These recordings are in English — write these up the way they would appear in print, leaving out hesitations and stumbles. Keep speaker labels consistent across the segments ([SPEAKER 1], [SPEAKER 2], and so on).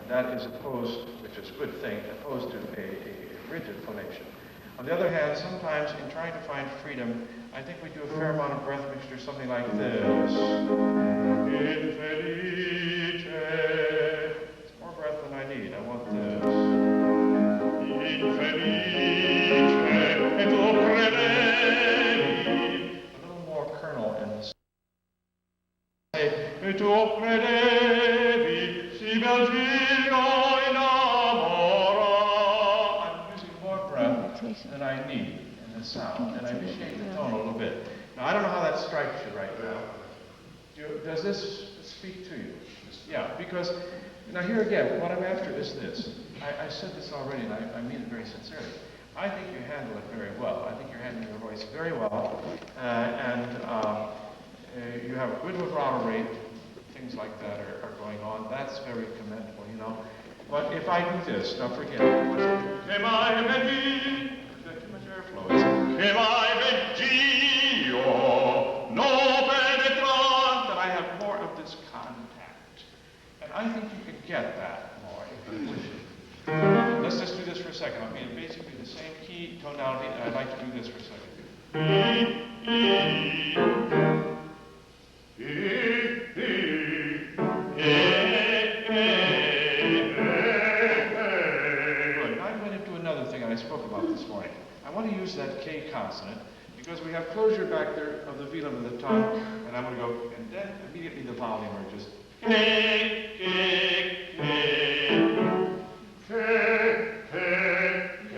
[SPEAKER 1] That is opposed, which is a good thing, opposed to a rigid phonation. On the other hand, sometimes in trying to find freedom, I think we do a fair amount of breath mixture, something like this. In felice. It's more breath than I need. I want this. In felice et tu credevi. A little more kernel in this. Say, et tu credevi, si bel figlio innamora. I'm using more breath than I need in the sound, and I vitiate the tone a little bit. Now, I don't know how that strikes you right now. Does this speak to you? Yeah, because, now here again, what I'm after is this. I said this already, and I mean it very sincerely. I think you handle it very well. I think you're handling your voice very well, you have a good vibrato rate. Things like that are going on. That's very commendable, you know. But if I do this, now forget it. Che mai vedi? There's too much airflow. Che mai veggio, no penetrant. That I have more of this contact. And I think you can get that more if you wish it. Let's just do this for a second. I mean, basically the same key tonality, and I'd like to do this for a second. I spoke about this morning. I want to use that K consonant because we have closure back there of the velum of the tongue, and I'm going to go, and then immediately the vowel emerges. K, K, K, K, K, K.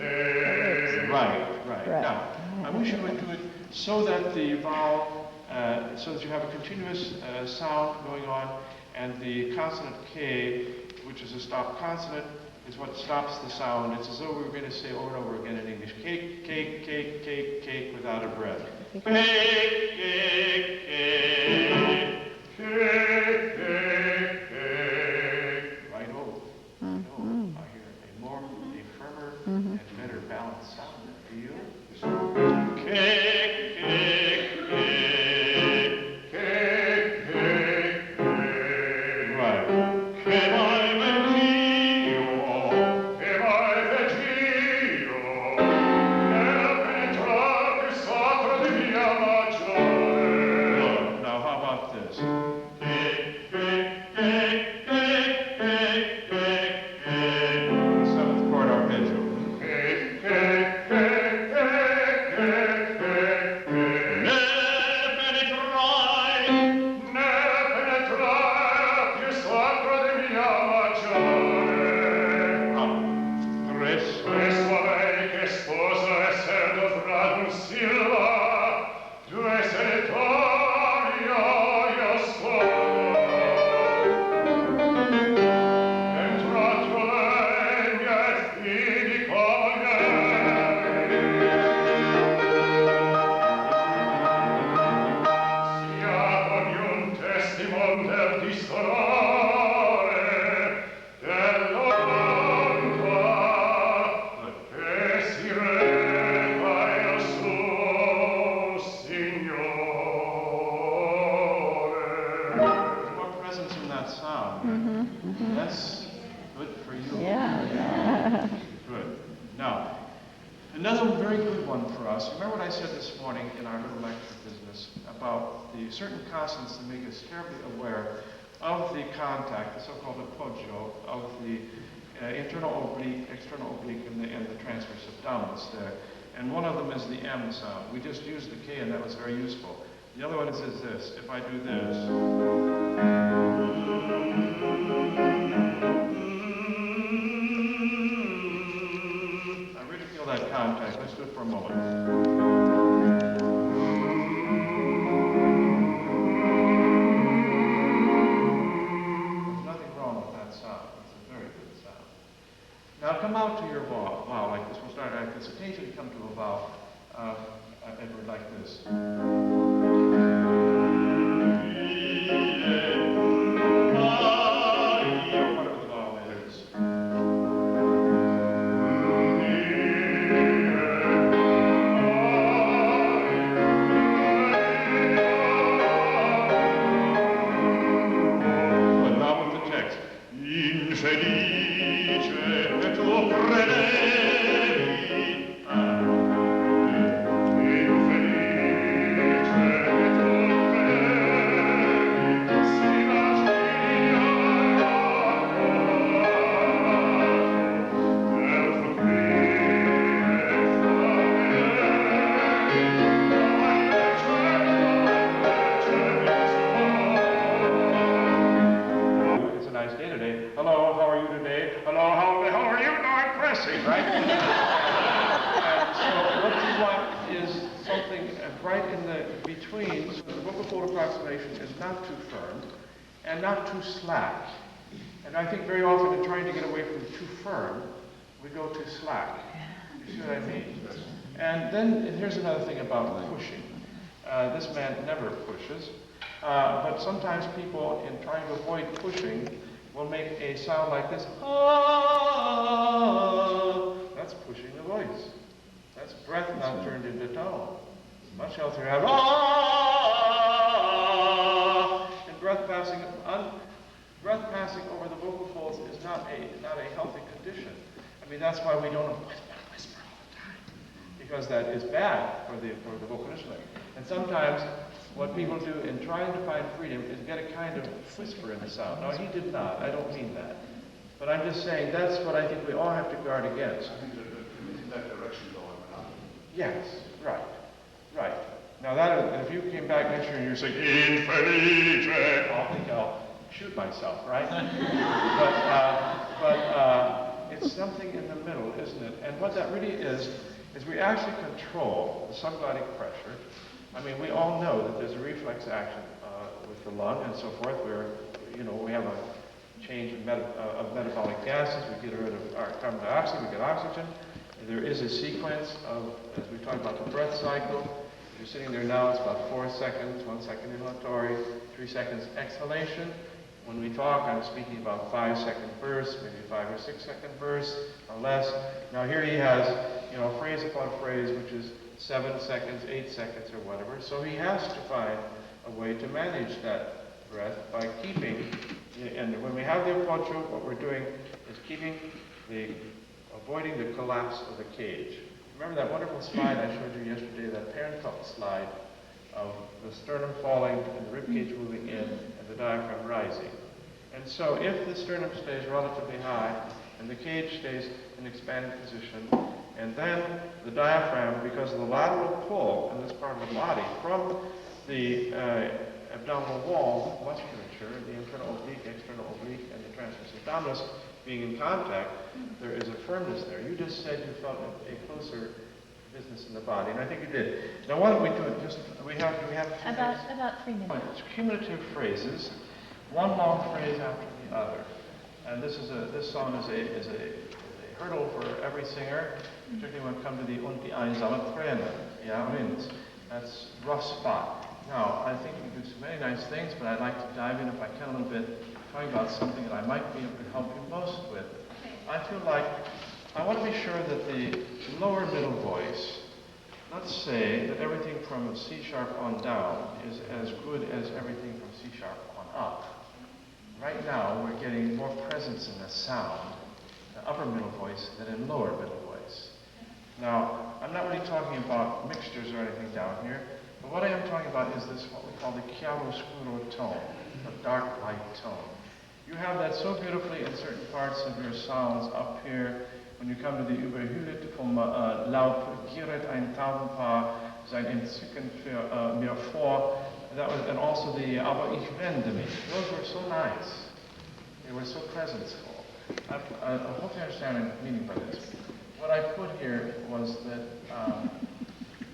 [SPEAKER 1] Right. Now, I wish you would do it so that the vowel, so that you have a continuous sound going on, and the consonant K, which is a stop consonant, is what stops the sound. It's as though we were going to say over and over again in English, cake, cake, cake, cake, cake, without a breath. Cake, cake, cake, cake, cake, cake. Right over. I hear a firmer and better balanced sound. Do you? Cake, cake, cake, cake, cake, cake. Right. That's good for you.
[SPEAKER 2] Yeah.
[SPEAKER 1] Good. Now, another very good one for us. Remember what I said this morning in our little lecture business about the certain consonants that make us terribly aware of the contact, the so-called appoggio, of the internal oblique, external oblique, and the transverse abdominis there. And one of them is the M sound. We just used the K, and that was very useful. The other one is this. If I do this. I really feel that contact. Let's do it for a moment. There's nothing wrong with that sound. It's a very good sound. Now come out to your vowel like this. We'll start like this. Occasionally come to a vowel, Edward, like this. Felice between, so the vocal fold approximation is not too firm and not too slack. And I think very often in trying to get away from too firm, we go too slack. You see what I mean? And then here's another thing about pushing. This man never pushes, but sometimes people, in trying to avoid pushing, will make a sound like this. Ah! That's pushing the voice. That's breath not turned into tone. Much healthier to have ah! And breath passing over the vocal folds is not a healthy condition. I mean, that's why we don't whisper all the time, because that is bad for the vocal instrument. And sometimes what people do in trying to find freedom is get a kind of whisper in the sound. No, he did not. I don't mean that. But I'm just saying that's what I think we all have to guard against.
[SPEAKER 2] I think they're in that direction going on.
[SPEAKER 1] Yes, right, right. Now that, if you came back next year and you're saying, infelice, I'll think I'll shoot myself, right? but it's something in the middle, isn't it? And what that really is we actually control the subglottic pressure. I mean, we all know that there's a reflex action with the lung and so forth, where, we have a change of metabolic gases. We get rid of our carbon dioxide, we get oxygen. There is a sequence of, as we talked about, the breath cycle. You're sitting there now, it's about 4 seconds, 1 second inhalatory, 3 seconds exhalation. When we talk, I'm speaking about 5-second bursts, maybe 5 or 6 second bursts or less. Now here he has, phrase upon phrase, which is 7 seconds, 8 seconds, or whatever. So he has to find a way to manage that breath by keeping, and when we have the approach, what we're doing is avoiding the collapse of the cage. Remember that wonderful slide I showed you yesterday, that parent-couple slide of the sternum falling and the ribcage moving in and the diaphragm rising. And so if the sternum stays relatively high and the cage stays in expanded position, and then the diaphragm, because of the lateral pull in this part of the body from the abdominal wall musculature, the internal oblique, external oblique, and the transverse abdominis being in contact, there is a firmness there. You just said you felt a closer business in the body, and I think you did. Now why don't we do it we have
[SPEAKER 3] about 3 minutes.
[SPEAKER 1] It's cumulative phrases, one long phrase after the other. And this song is a hurdle for every singer, particularly when it comes to the und die einsame Träne. Yeah, I mean, that's rough spot. Now, I think we do so many nice things, but I'd like to dive in, if I can, a little bit, talking about something that I might be able to help you most with. I feel like I want to be sure that the lower middle voice, let's say that everything from C sharp on down is as good as everything from C sharp on up. Right now, we're getting more presence in the sound, the upper middle voice, than in lower middle voice. Now, I'm not really talking about mixtures or anything down here, but what I am talking about is this, what we call the chiaroscuro tone, the dark light tone. You have that so beautifully in certain parts of your sounds up here. When you come to the Überhütet vom Laub gieret ein Taubenpaar sein Entzücken für mir vor, and also the Aber ich wende mich. Those were so nice. They were so presenceful. I hope you understand what I'm meaning by this. What I put here was that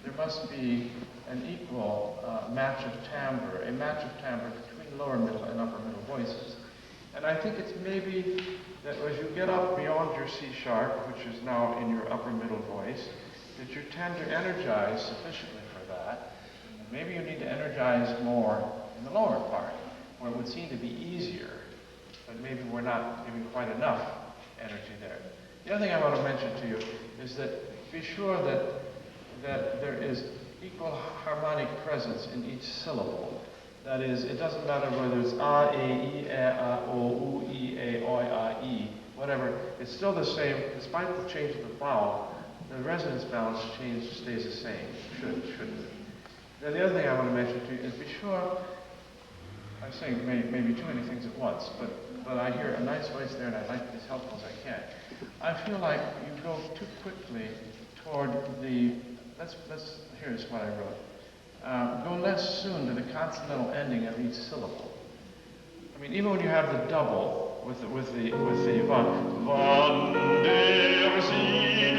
[SPEAKER 1] there must be an equal match of timbre, a match of timbre between lower middle and upper middle voices. And I think it's maybe that as you get up beyond your C sharp, which is now in your upper middle voice, that you tend to energize sufficiently for that. And maybe you need to energize more in the lower part, where it would seem to be easier, but maybe we're not giving quite enough energy there. The other thing I want to mention to you is that be sure that there is equal harmonic presence in each syllable. That is, it doesn't matter whether it's A, E, I, E, A, O, U, I, A, O, I, E, whatever. It's still the same, despite the change of the vowel, the resonance balance change stays the same. Shouldn't it? Then the other thing I want to mention to you is be sure, I'm saying maybe too many things at once, but I hear a nice voice there and I'd like to be as helpful as I can. I feel like you go too quickly toward the, here's what I wrote. Go less soon to the consonantal ending of each syllable. I mean, even when you have the double with the von der Seele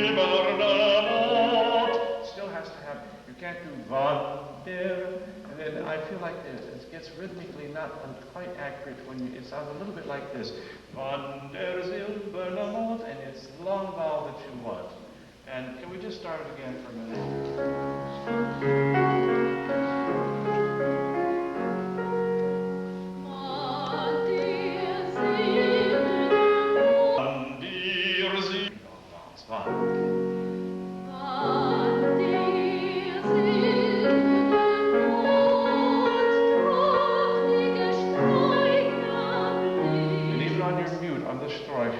[SPEAKER 1] still has to have, you can't do von der, and then I feel like it gets rhythmically not quite accurate when you, it sounds a little bit like this. Von der silberne Mond, and it's the long vowel that you want. And can we just start it again for a minute?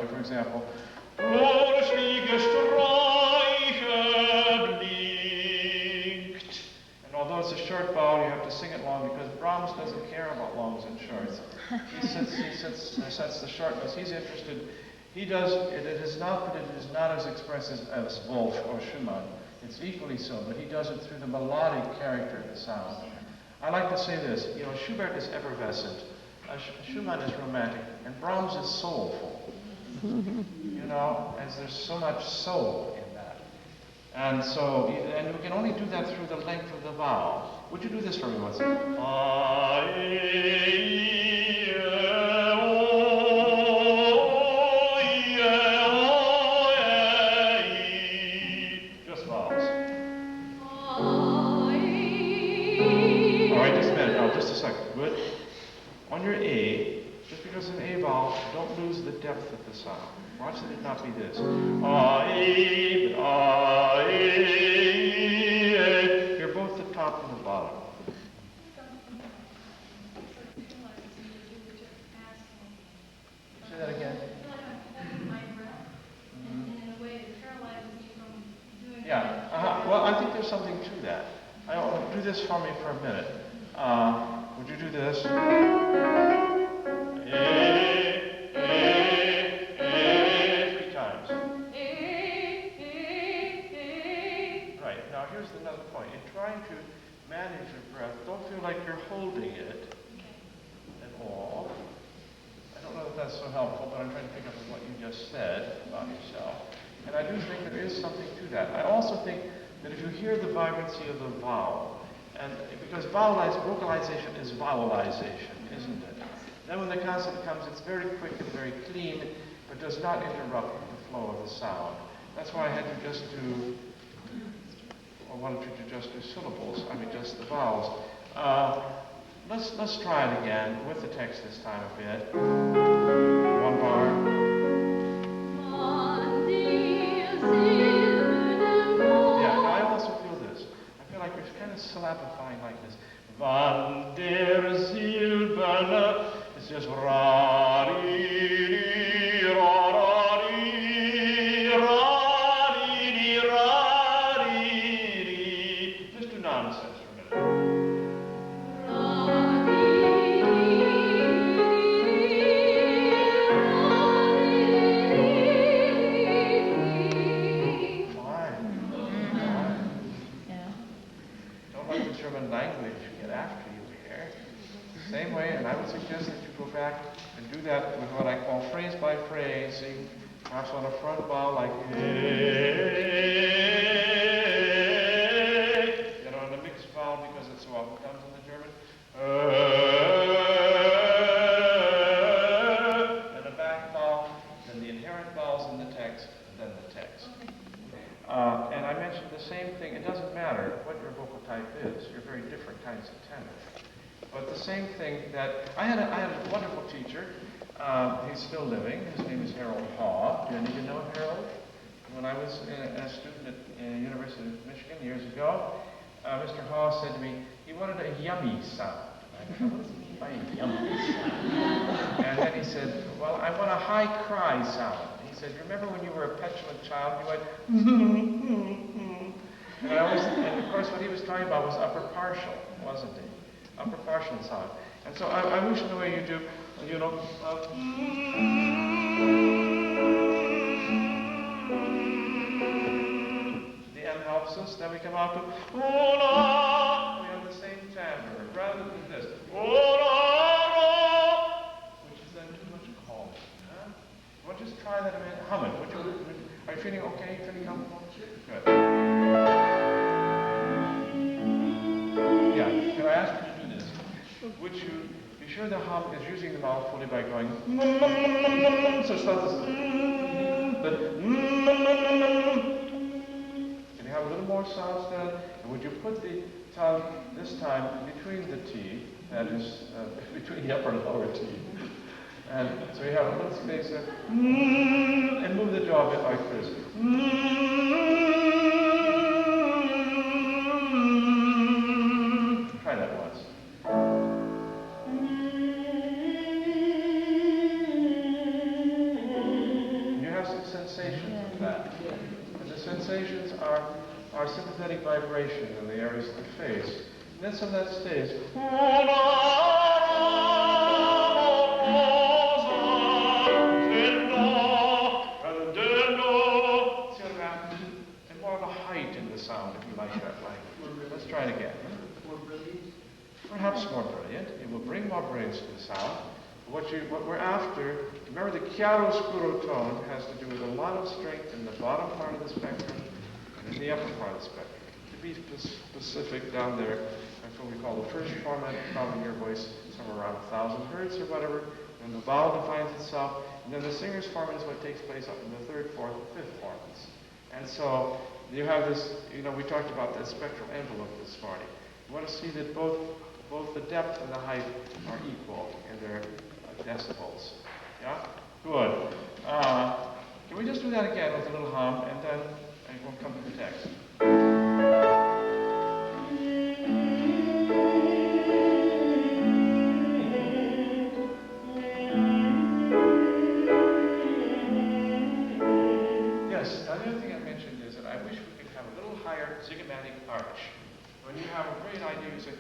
[SPEAKER 1] For example, and although it's a short vowel, you have to sing it long because Brahms doesn't care about longs and shorts. He sets the shortness. He's interested. He does. It is not that it is not as expressive as Wolf or Schumann. It's equally so, but he does it through the melodic character of the sound. I like to say this. You know, Schubert is effervescent. Schumann is romantic, and Brahms is soulful. You know, as there's so much soul in that. And so, and we can only do that through the length of the vowel. Would you do this for me once? Just vowels. All right, just a minute. Oh, just a second. Good. On your A, just because it's an A vowel, don't lose the depth of the sound. Watch that it not be this. You're both the top and the bottom. Say that again. Yeah. Well, I think there's something to that. Do this for me for a minute. Would you do this? Another point. In trying to manage your breath, don't feel like you're holding it at all. I don't know if that's so helpful, but I'm trying to pick up on what you just said about yourself. And I do think there is something to that. I also think that if you hear the vibrancy of the vowel, and because vocalization is vowelization, isn't it? Then when the consonant comes, it's very quick and very clean, but does not interrupt the flow of the sound. That's why I had to just do, or wanted you to just do syllables, just the vowels. Let's try it again with the text this time a bit. One bar. Yeah, now I also feel this. I feel like we're kind of syllabifying like this. Van der silberne, it's just ra, ri, ri, ra, ra, ri, ra, ri, ri, ra, ri, ri. Just do nonsense for a minute. Language get after you here. Same way, and I would suggest that you go back and do that with what I call phrase by phrasing, perhaps on a front vowel like and on a mixed vowel because it so often comes in the German. And a back vowel, then the inherent vowels in the text, and then the text. And I mentioned the same thing. It doesn't matter what your vocal type is. You're very different kinds of tenor. But the same thing that I had a wonderful teacher. He's still living. His name is Harold Haw. Do any of you know Harold? When I was a student at the University of Michigan years ago, Mr. Haw said to me he wanted a yummy sound. I said, what does he mean by a yummy sound? And then he said, well, I want a high cry sound. He said, remember when you were a petulant child, you went, and of course what he was talking about was upper partial, wasn't he? Upper partial sound. And so I wish in the way you do, you know, the M helps us, then we come out to, we have the same timbre, rather than this, which is then too much calling. Huh? Well, just try that a minute. Hum it. Are you feeling okay? Feeling comfortable? Good. which you be sure the hum is using the mouth fully by going so it starts as but can you have a little more sounds then? And would you put the tongue this time between the T, that is between the upper and lower T, and so you have a little space there, and move the jaw a bit like this. Try that once. You have some sensations of that. And the sensations are sympathetic vibration in the areas of the face. And then some of that stays. And more of a height in the sound, if you like that language. Let's try it again.
[SPEAKER 4] More brilliant?
[SPEAKER 1] Perhaps more brilliant. It will bring more brilliance to the sound. What we're after, remember the chiaroscuro tone has to do with a lot of strength in the bottom part of the spectrum and in the upper part of the spectrum. To be specific down there, that's what we call the first format, probably your voice somewhere around 1,000 hertz or whatever, and the vowel defines itself, and then the singer's format is what takes place up in the third, fourth, and fifth formats. And so you have this, we talked about that spectral envelope this morning. You want to see that both the depth and the height are equal in their decibels. Yeah? Good. Can we just do that again with a little hum, and then we'll come to the text. Yes, now the other thing I mentioned is that I wish we could have a little higher zygomatic arch. When you have a great idea, you say,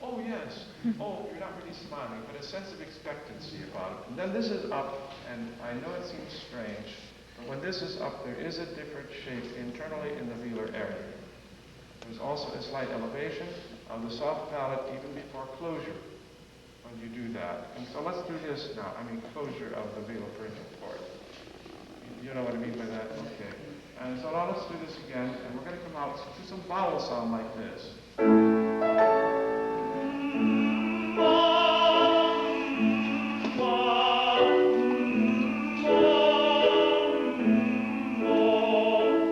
[SPEAKER 1] oh yes, oh, you're not really smiling, but a sense of expectancy about it. And then this is up, and I know it seems strange, but when this is up, there is a different shape internally in the velar area. There's also a slight elevation of the soft palate even before closure when you do that. And so let's do this now. I mean closure of the velar pharyngeal cord. You know what I mean by that? Okay. And so now let's do this again, and we're going to come out to some vowel sound like this.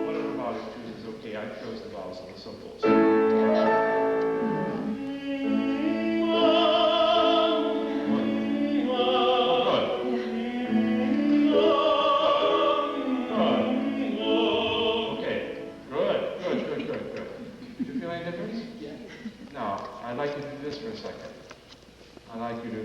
[SPEAKER 1] Whatever vowel you choose is okay. I chose the vowels of the syllables. I'd like you to do this for a second. I'd like you to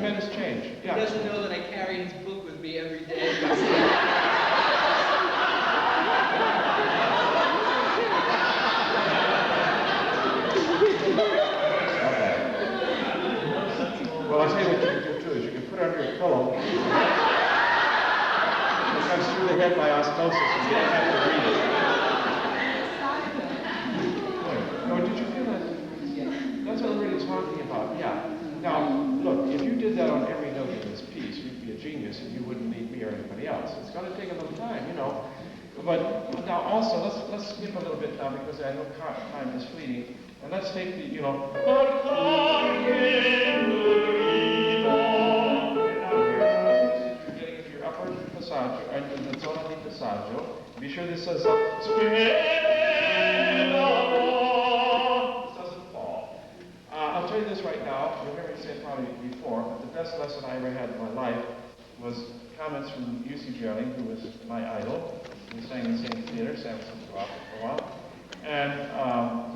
[SPEAKER 1] tremendous change. Yeah.
[SPEAKER 4] He doesn't know that I carry his book with me every day.
[SPEAKER 1] Okay. Well, I'll tell you what you can do too, is you can put it under your pillow. It comes through the head by osmosis and you don't have to read it. No, did you feel that? That's what we're really talking about, yeah. Now, look, if you did that on every note in this piece, you'd be a genius and you wouldn't need me or anybody else. It's going to take a little time, But now also, let's skip a little bit now because I know time is fleeting. And let's take the, getting into your upper passaggio, and the zona di passaggio. Be sure this says, I'll tell you this right now, you'll hear me say it probably before, but the best lesson I ever had in my life was comments from U.C. Gerling, who was my idol. He sang in the same theater, San Francisco Opera for a while. And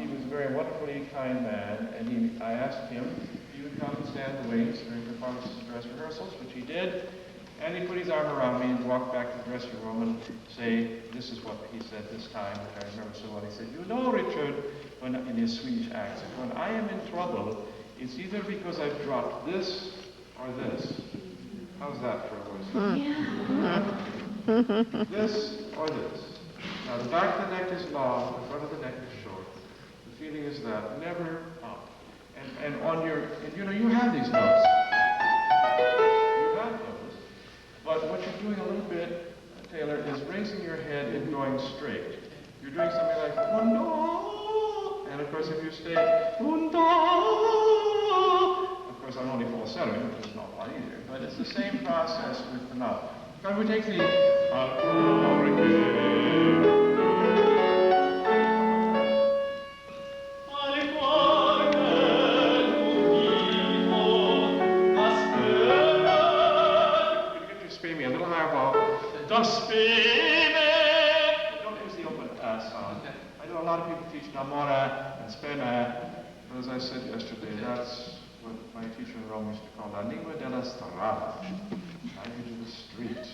[SPEAKER 1] he was a very wonderfully kind man, and I asked him if he would come and stand in the wings during performances and dress rehearsals, which he did. And he put his arm around me and walked back to the dressing room and say, this is what he said this time, which I remember so well. He said, Richard, in his Swedish accent, when I am in trouble, it's either because I've dropped this or this. How's that for a voice?
[SPEAKER 3] Yeah.
[SPEAKER 1] This or this. Now the back of the neck is long, the front of the neck is short. The feeling is that, never up. And on your, and you know, you have these notes. You have those. But what you're doing a little bit, Taylor, is raising your head and going straight. You're doing something like, "Undo." And of course if you stay, "Undo." Of course I'm only falsetto, which is not a lot easier. But it's the same process with the mouth. Now we take the a little higher bow. Das Baby. Don't use the open sound. I know a lot of people teach Namora and Spena, but as I said yesterday, that's what my teacher in Rome used to call la lingua della strada, language of the street.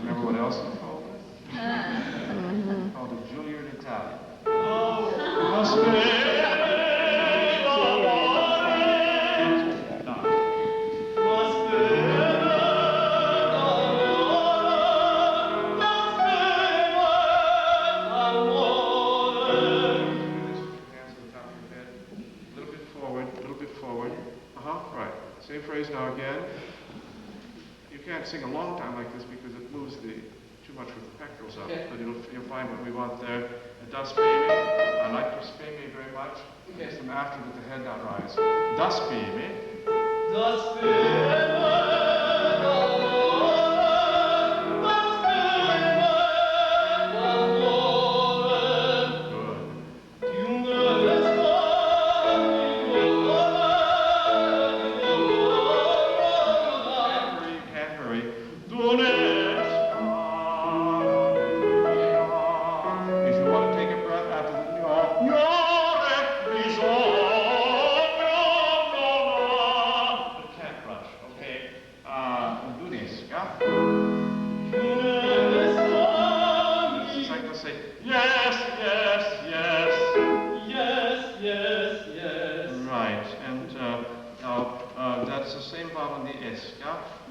[SPEAKER 1] Remember what else he called it? He called it Giulio in Italian. Das Baby. Same phrase now again. You can't sing a long time like this because it moves too much with the pectorals up.
[SPEAKER 4] Okay.
[SPEAKER 1] But you'll find what we want there. Das Baby. I like Das Baby very much.
[SPEAKER 4] Okay.
[SPEAKER 1] It's them after with the head not rise. Das Baby.
[SPEAKER 4] Das Baby.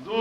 [SPEAKER 4] Do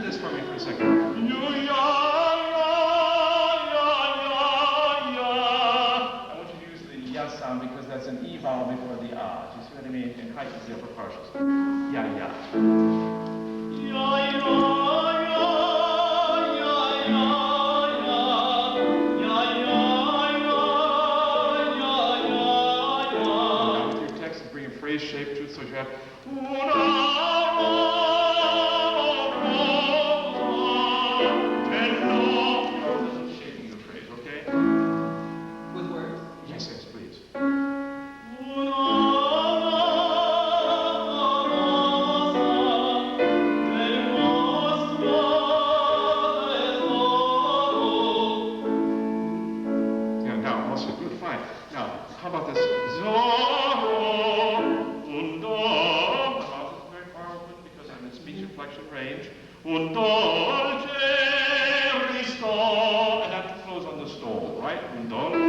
[SPEAKER 4] this for me for a second.
[SPEAKER 1] is the upper partials. Ya, ya. Now with your text, bring a phrase shape to it, so you have shaping the phrase, okay?
[SPEAKER 4] With words?
[SPEAKER 1] Yes, yes, please. Yeah, now, also good, fine. Now, how about this? Zorro, und do. My mouth is very far open because I'm in speech inflection range. Und dolce risto. And I have to close on the stole, right? Und dolce.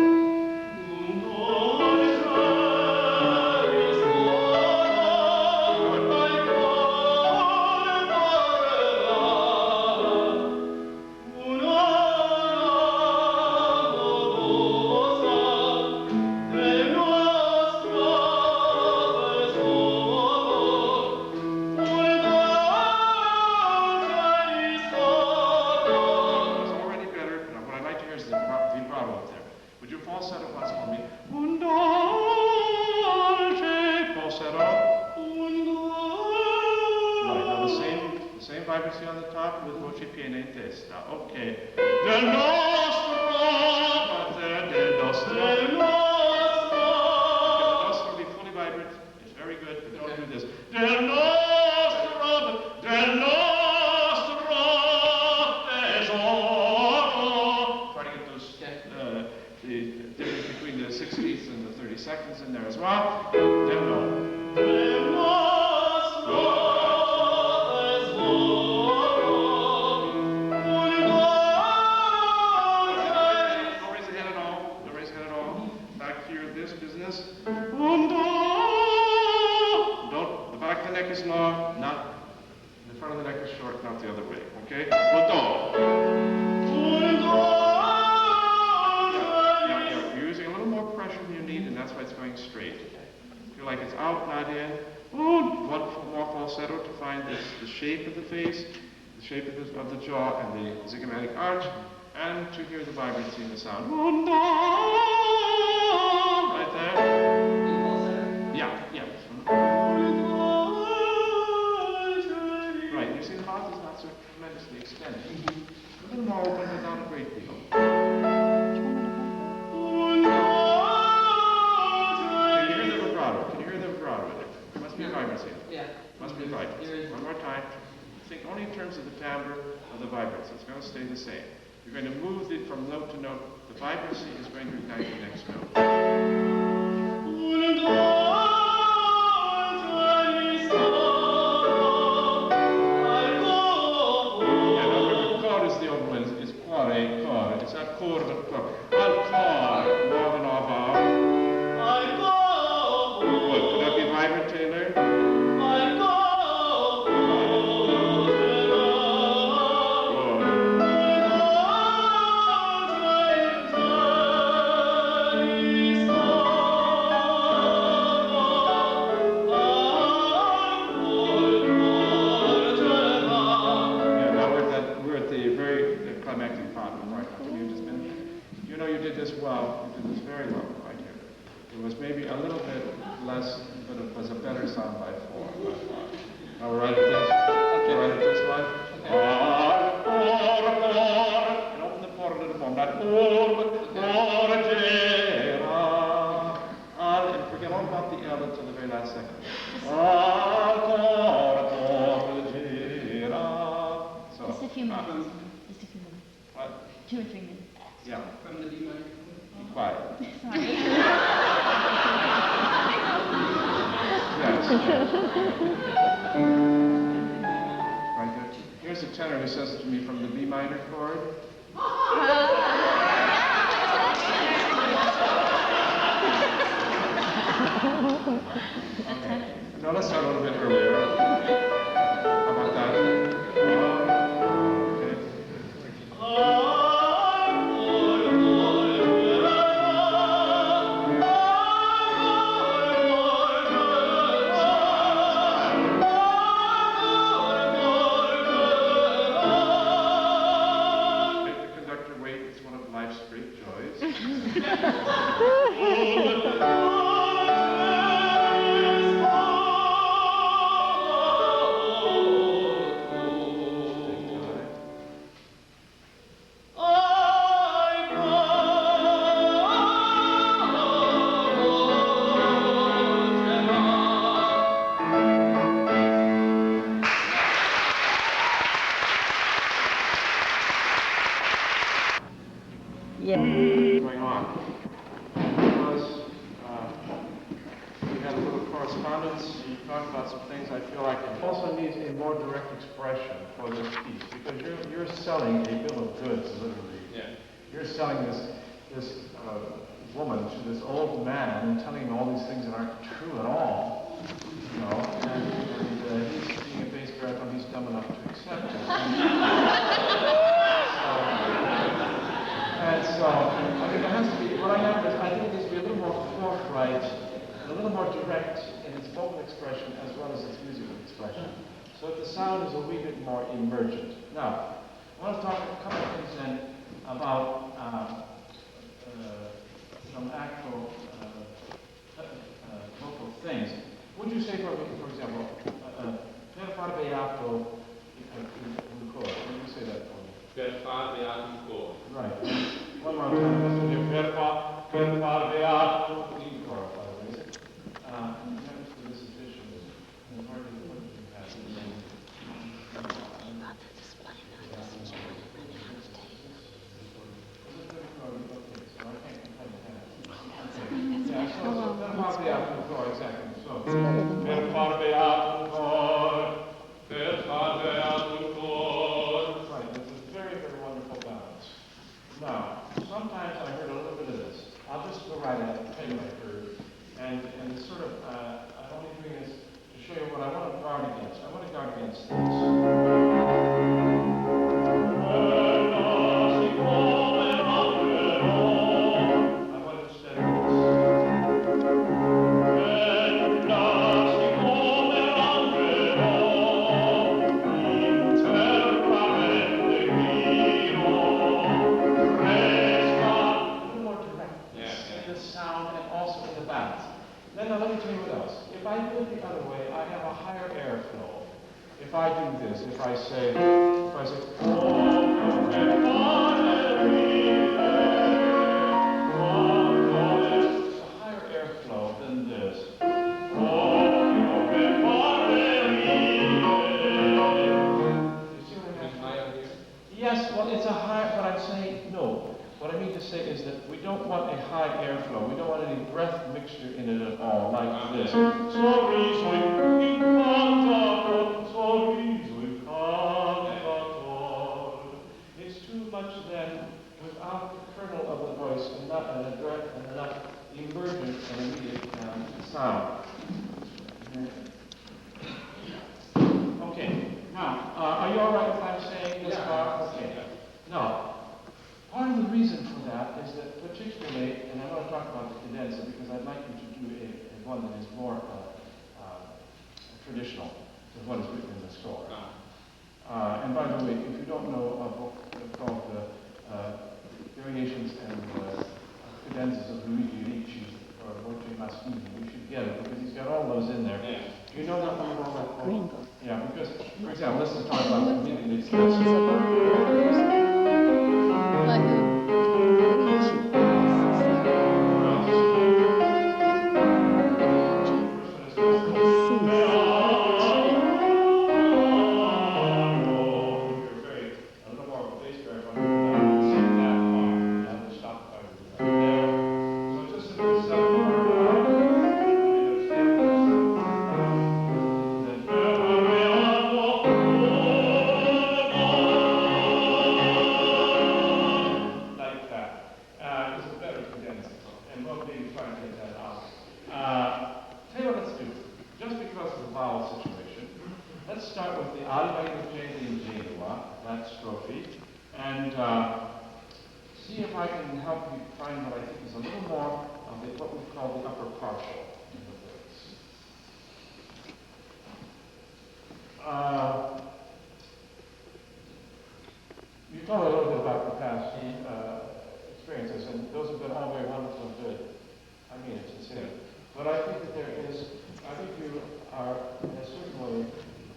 [SPEAKER 1] It's already better, but what I'd like to hear is the vibrato up there. Would you falsetto once for me? Un dolce falsetto. Right, now the same vibrancy on the top with voce piena in testa. Okay. Del nostro, del nostro. Del nostro be fully vibrant. It's very good, but don't do this. Del nostro, del nostro tesoro. Try to get those, the difference between the 60ths and the 32nds in there as well. Del no. Del nostro Don't raise the head at all. Don't raise the head at all. Back here, this business. Don't. The back of the neck is long, not the front of the neck is short, not the other way. Okay? Yeah, you're using a little more pressure than you need, and that's why it's going straight. Feel like it's out, not in. One more falsetto to find the shape of the face, the shape of the jaw, and the zygomatic arch, and to hear the vibrancy in the sound. Right there. Yeah. Right, you see the mouth is not so tremendously extended. A little more open, but not a great deal. Can you hear the vibrato? Can you hear the vibrato in it? There must be a vibrancy.
[SPEAKER 4] Yeah.
[SPEAKER 1] Must be a vibrancy. One more time. Think only in terms of the timbre of the vibrancy. It's going to stay the same. You're going to move it from note to note. The vibrancy is going to ignite the next note. Yeah, now remember, cor is the Oberlin. It's cuore, cor. It's not cor, but cor. Al cor, more than off hour. Good. Could that be vibrant, Taylor? You did this well. You did this very well, right here. It was maybe a little bit less, but it was a better sound by far. Now we're right at this. Okay. We're right at this one. Okay. And open the por a little more. Not and forget all about the L until the very last second. So,
[SPEAKER 3] Just a few minutes. Just a few minutes.
[SPEAKER 1] What?
[SPEAKER 3] 2 or 3 minutes.
[SPEAKER 1] Yeah.
[SPEAKER 4] From the D minor.
[SPEAKER 1] Be quiet.
[SPEAKER 3] Sorry.
[SPEAKER 1] Yes. Right there. Here's a tenor who says it to me from the B minor chord. Okay. No, let's start a little bit earlier. How about that? Okay. also needs a more direct expression for this piece, because you're selling a bill of goods, literally.
[SPEAKER 5] Yeah.
[SPEAKER 1] You're selling this woman to this old man and telling him all these things that aren't true at all. You know, and he's being a bass baritone, he's dumb enough to accept it. And so, I mean, there has to be, what I have is, I think it needs to be a little more forthright, and a little more direct in its vocal expression as well as its musical expression, so that the sound is a wee bit more emergent. Now, I want to talk a couple of things then about some actual vocal things. Would you say, for example, per far beato un coro? Would you say that for me?
[SPEAKER 5] Per far beato un coro.
[SPEAKER 1] Right. One more time. Let's do it. Per far beato un coro, by the way. This edition is hardly the one you have. Per far beato un cor, per far beato un cor. Right, that's a very, very wonderful balance. Now, sometimes I heard a little bit of this. I'll just go right at it, tell you what I heard. And it's sort of, I'm only doing this to show you what I want to guard against. I want to guard against this. If I do it the other way, I have a higher airflow. If I do this, if I say, it's a higher airflow than this. You see what I mean? Yes, well, it's a high, but I'm saying no. What I mean to say is that we don't want a high airflow. We don't want any breath mixture in it at all, like this. It's too much then without the kernel of the voice and not a direct and enough emergent and immediate sound. Okay, now, are you all right with what I'm saying this far? Okay. Now, part of the reason for that is that particularly, and I want to talk about the cadenza because I'd like you to do a one that is more traditional to what is written in the score. And by the way, if you don't know a book called Variations and Cadenzas of Luigi Ricci or Voce Maschini, you should get it because he's got all those in there.
[SPEAKER 5] Yeah.
[SPEAKER 1] Do you know that one?
[SPEAKER 3] Green book.
[SPEAKER 1] Yeah, because, for example, let's just talk about immediately. See if I can help you find what I think is a little more of what we call the upper partial in the voice. You told a little bit about the past experiences, and those have been all very wonderful and good. I mean it sincerely. But I think that I think you are in a certain way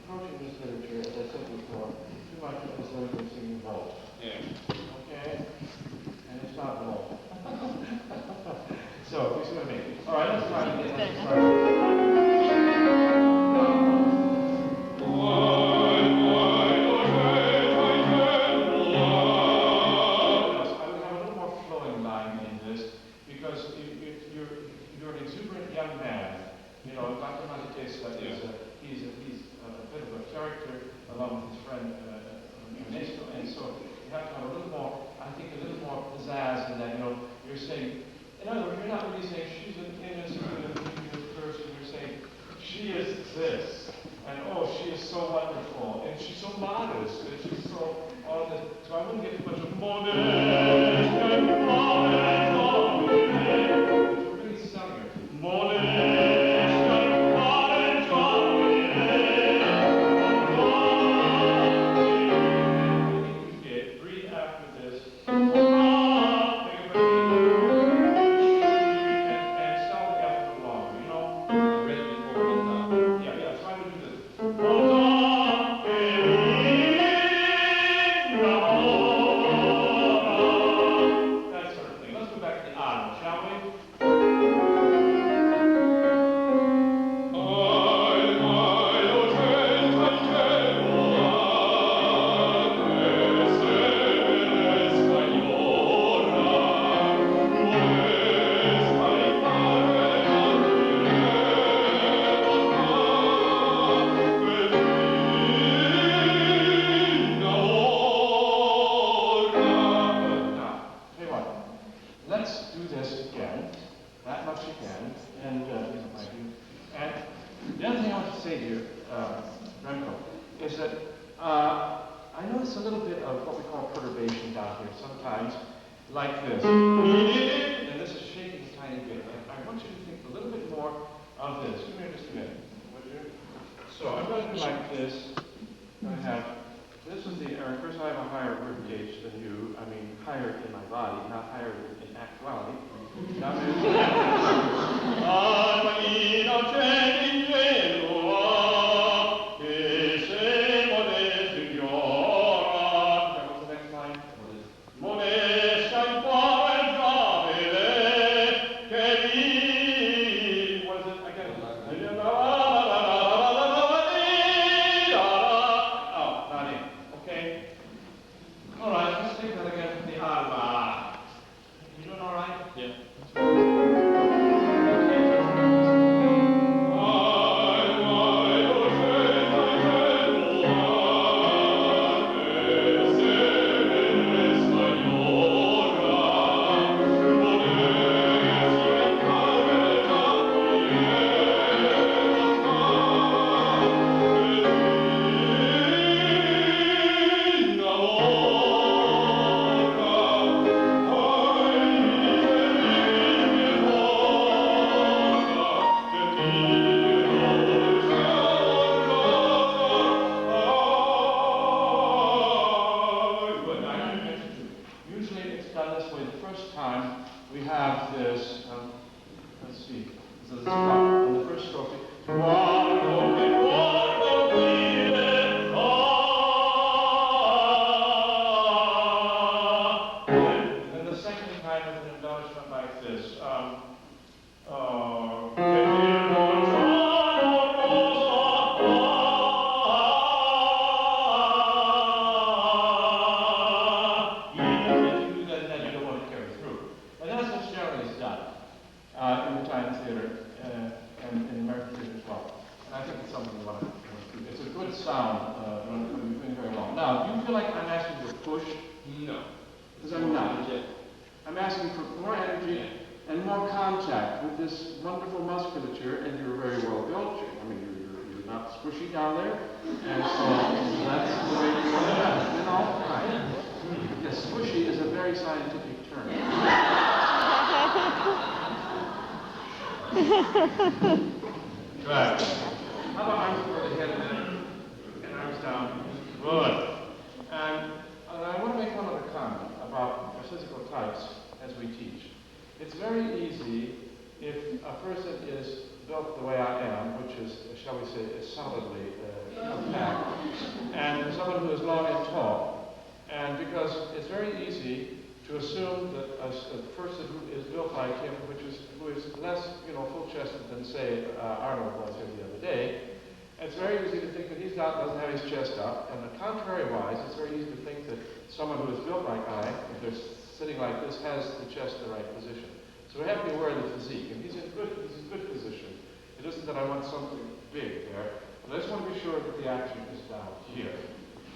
[SPEAKER 1] approaching this literature, as I said before, too much as though you're singing both.
[SPEAKER 5] Yeah.
[SPEAKER 1] Okay? And it's not low. So, you see what I mean? All right, let's try it again. Let's try I would have a little more flowing line in this because you're an exuberant young man. You know, Dr. Masterclass he's a bit of you have to have a little more, I think a little more pizzazz in that, you know, you're saying, in other words, you're not really saying she's an innocent and beautiful person, you're saying, she is this, and oh, she is so wonderful, and she's so modest, and she's so, all this, so I wouldn't get too much of modest and modest, which we're really selling her. Modest.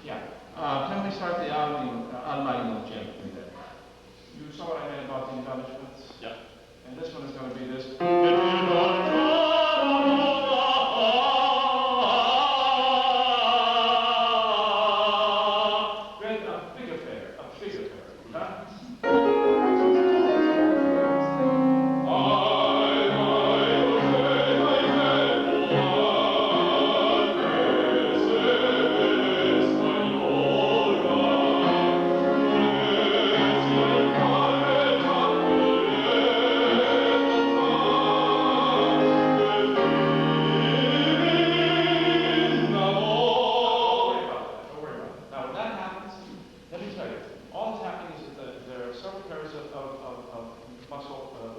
[SPEAKER 1] Yeah. Can we start the Almighty gently there? You saw what I meant about the embellishments?
[SPEAKER 5] Yeah.
[SPEAKER 1] And this one is going to be this. A big affair, a big affair. Huh?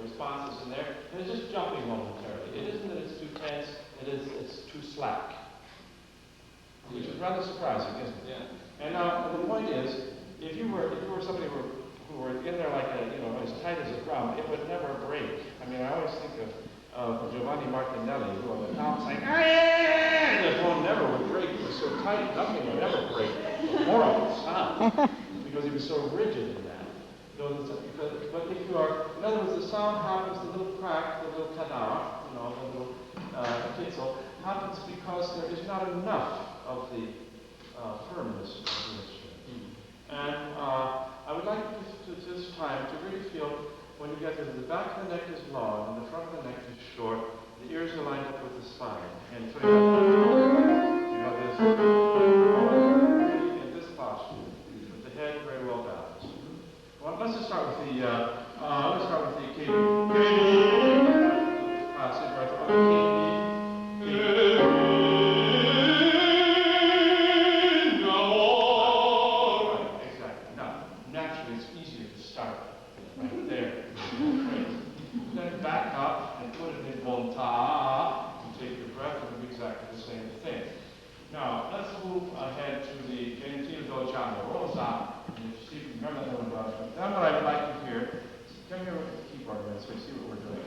[SPEAKER 1] Responses in there, and it's just jumping momentarily. It isn't that it's too tense, it's too slack. Which is rather surprising, isn't it?
[SPEAKER 5] Yeah.
[SPEAKER 1] And now the point is, if you were somebody who were in there like as tight as a drum, it would never break. I mean, I always think of Giovanni Martinelli, who on the top saying, and the phone never would break. It was so tight, nothing would ever break. Horrible sound, because he was so rigid in that. But if you are, in other words, the sound happens, the little crack, the little tenor, the little kitzel, happens because there is not enough of the firmness of the instrument. And I would like you to this time to really feel when you get to the back of the neck is long and the front of the neck is short, the ears are lined up with the spine. And so you have this in this posture, with the head very well balanced. Well, let's just start with the K. Classic, right? Exactly. Now, naturally, it's easier to start right there. Then back up and put it in volta and take your breath and do exactly the same thing. Now, let's move ahead to the gentile dolciano rosa. And if you see, remember that one about it. Then what I would like to hear, come here with the keyboard again so you see what we're doing.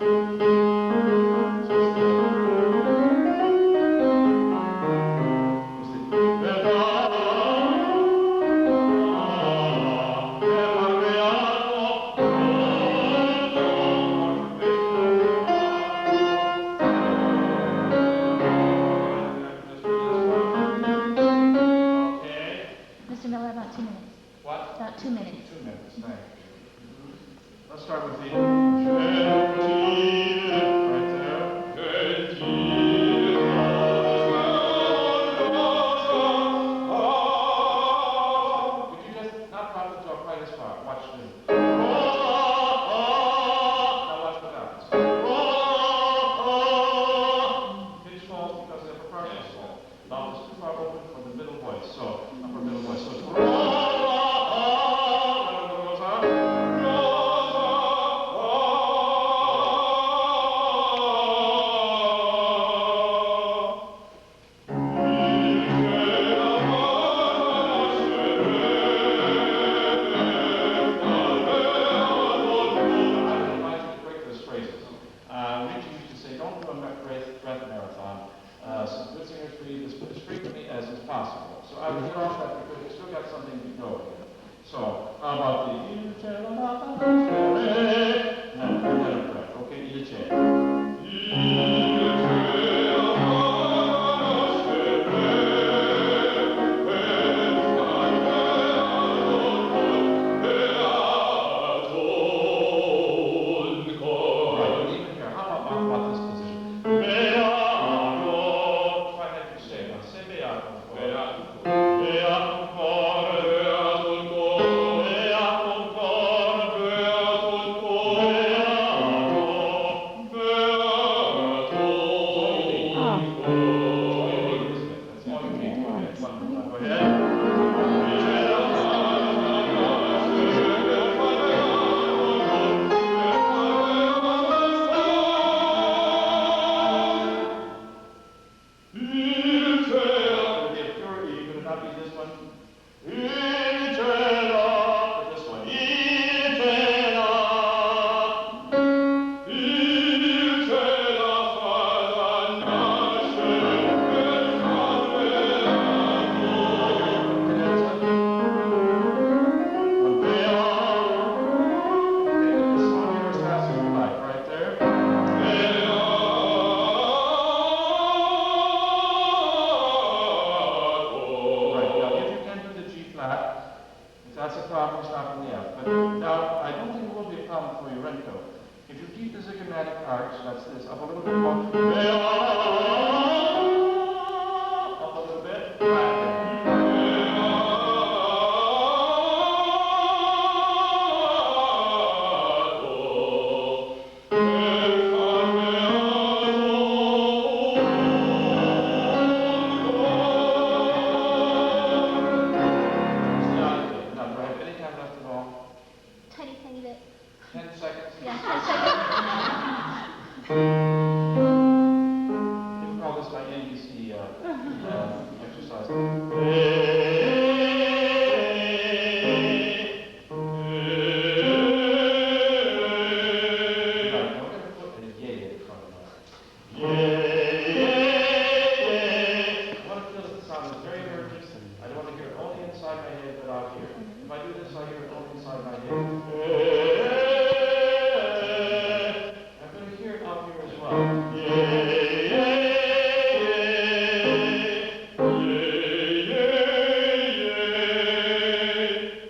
[SPEAKER 1] So it's
[SPEAKER 3] Mr. Miller, about 2 minutes.
[SPEAKER 1] what?
[SPEAKER 3] About 2 minutes.
[SPEAKER 1] 2 minutes, thank you. Let's start with the right there. If you just not drop the jaw quite as far, watch this. Now watch the balance. Pitch falls because the upper part is full. Mouth is too far open for the middle voice, so upper middle voice. So it's That's a problem stopping the F. But now, I don't think it will be a problem for your Rento. If you keep the zygomatic arch, that's this, up a little bit more. Up a little bit. Flat again.
[SPEAKER 3] Tiny, tiny bit.
[SPEAKER 1] 10 seconds.
[SPEAKER 3] Yeah, 10 seconds.
[SPEAKER 1] You can call this my NBC exercise. Right, now we're going to put a yay in front of that. I want to feel that the sound is very emergent. I don't want to hear it only inside my head, but out here. If I do this, I hear it only inside my head. I'm going to hear it out here as well.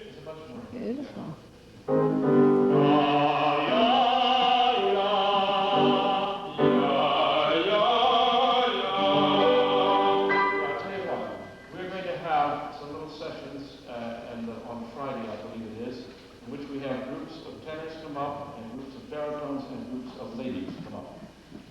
[SPEAKER 1] There's a bunch more.
[SPEAKER 6] Beautiful.
[SPEAKER 1] I'll tell you what, we're going to have some little sessions on Friday, I believe it is, in which we have groups of tenors come up, and groups of baritones, and groups of ladies come up.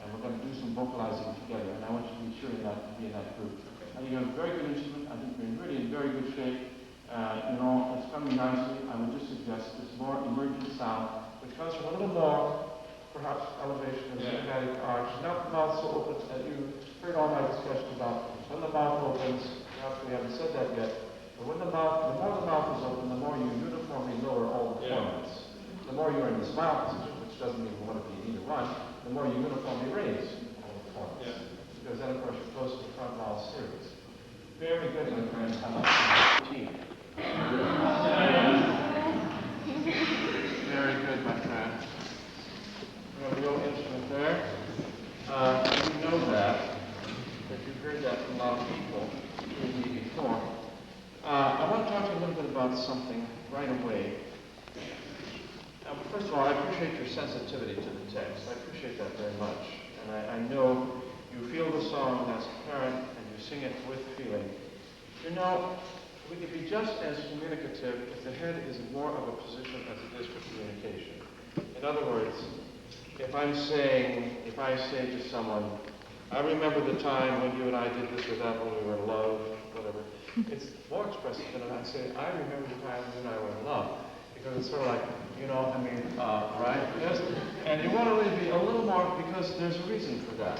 [SPEAKER 1] And we're going to do some vocalizing together, and I want you to be sure to be in that group. I think you have a very good instrument. I think you're really in very good shape. It's coming nicely. I would just suggest this more emergent sound, which comes from a little more, perhaps, elevation of the zygomatic arch. Not the mouth so open that you heard all my discussion about. When the mouth opens, perhaps we haven't said that yet, but when the more the mouth is open, the more you uniformly lower all the formants. The more you're in the smile position, which doesn't mean you want to be either one, the more you uniformly raise all the formants. Because then, of course, you're close to the front vowel series. Very good, my friend. I like the Very good, my friend. We have a real instrument there. You know that you've heard that from a lot of people, including me before. I want to talk to you a little bit about something right away. First of all, I appreciate your sensitivity to the text. I appreciate that very much. And I know you feel the song as apparent and you sing it with feeling. You know, we could be just as communicative if the head is more of a position as it is for communication. In other words, if I say to someone, I remember the time when you and I did this or that when we were in love, whatever, it's more expressive than if I say, I remember the time when you and I were in love. Because it's sort of like, right? Yes? And you want to really be a little more, because there's a reason for that.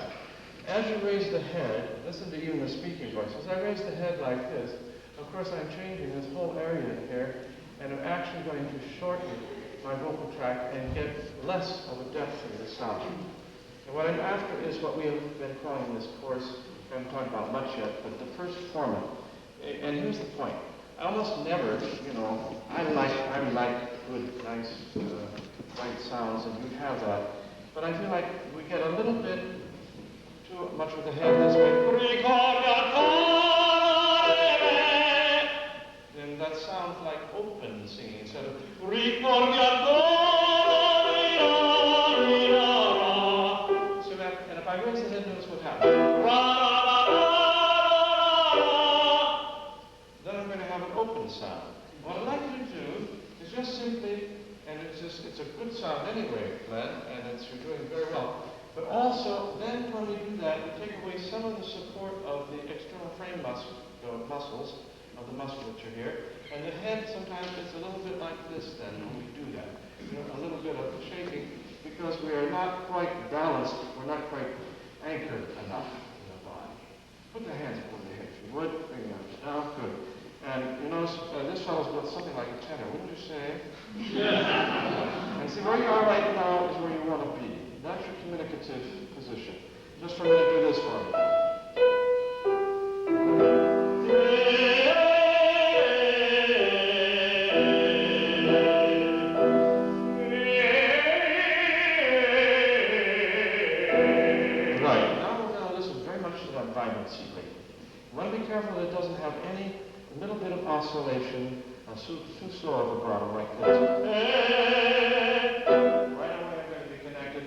[SPEAKER 1] As you raise the head, listen to even the speaking voice. As I raise the head like this, of course I'm changing this whole area here, and I'm actually going to shorten my vocal tract and get less of a depth in the sound. And what I'm after is what we have been calling in this course, I haven't talked about much yet, but the first formant. And here's the point. I almost never, I like good, nice, right sounds, and you have that. But I feel like we get a little bit too much with the head this way. Then that sounds like open singing instead of so that, and if I raise the head, notice what happens. Then I'm going to have an open sound. What I'd like you to do is just simply, and it's a good sound anyway, Glenn, and you're doing very well. But also, then when we do that, we take away some of the support of the external frame muscles of the musculature here, and the head sometimes gets a little bit like this then when we do that. A little bit of shaking, because we are not quite balanced, we're not quite anchored enough in the body. Put the hands over the head, if you would, bring them down, good. And you notice this fellow's built something like a tenor, wouldn't you say? Yeah. And see, where you are right now is where you want to be. That's your communicative position. Just for a minute, do this for me. Right, now we're going to listen very much to that vibrancy rate. You want to be careful that it doesn't have any little bit of oscillation, a Suso vibrato like this. Right away I'm going to be connected.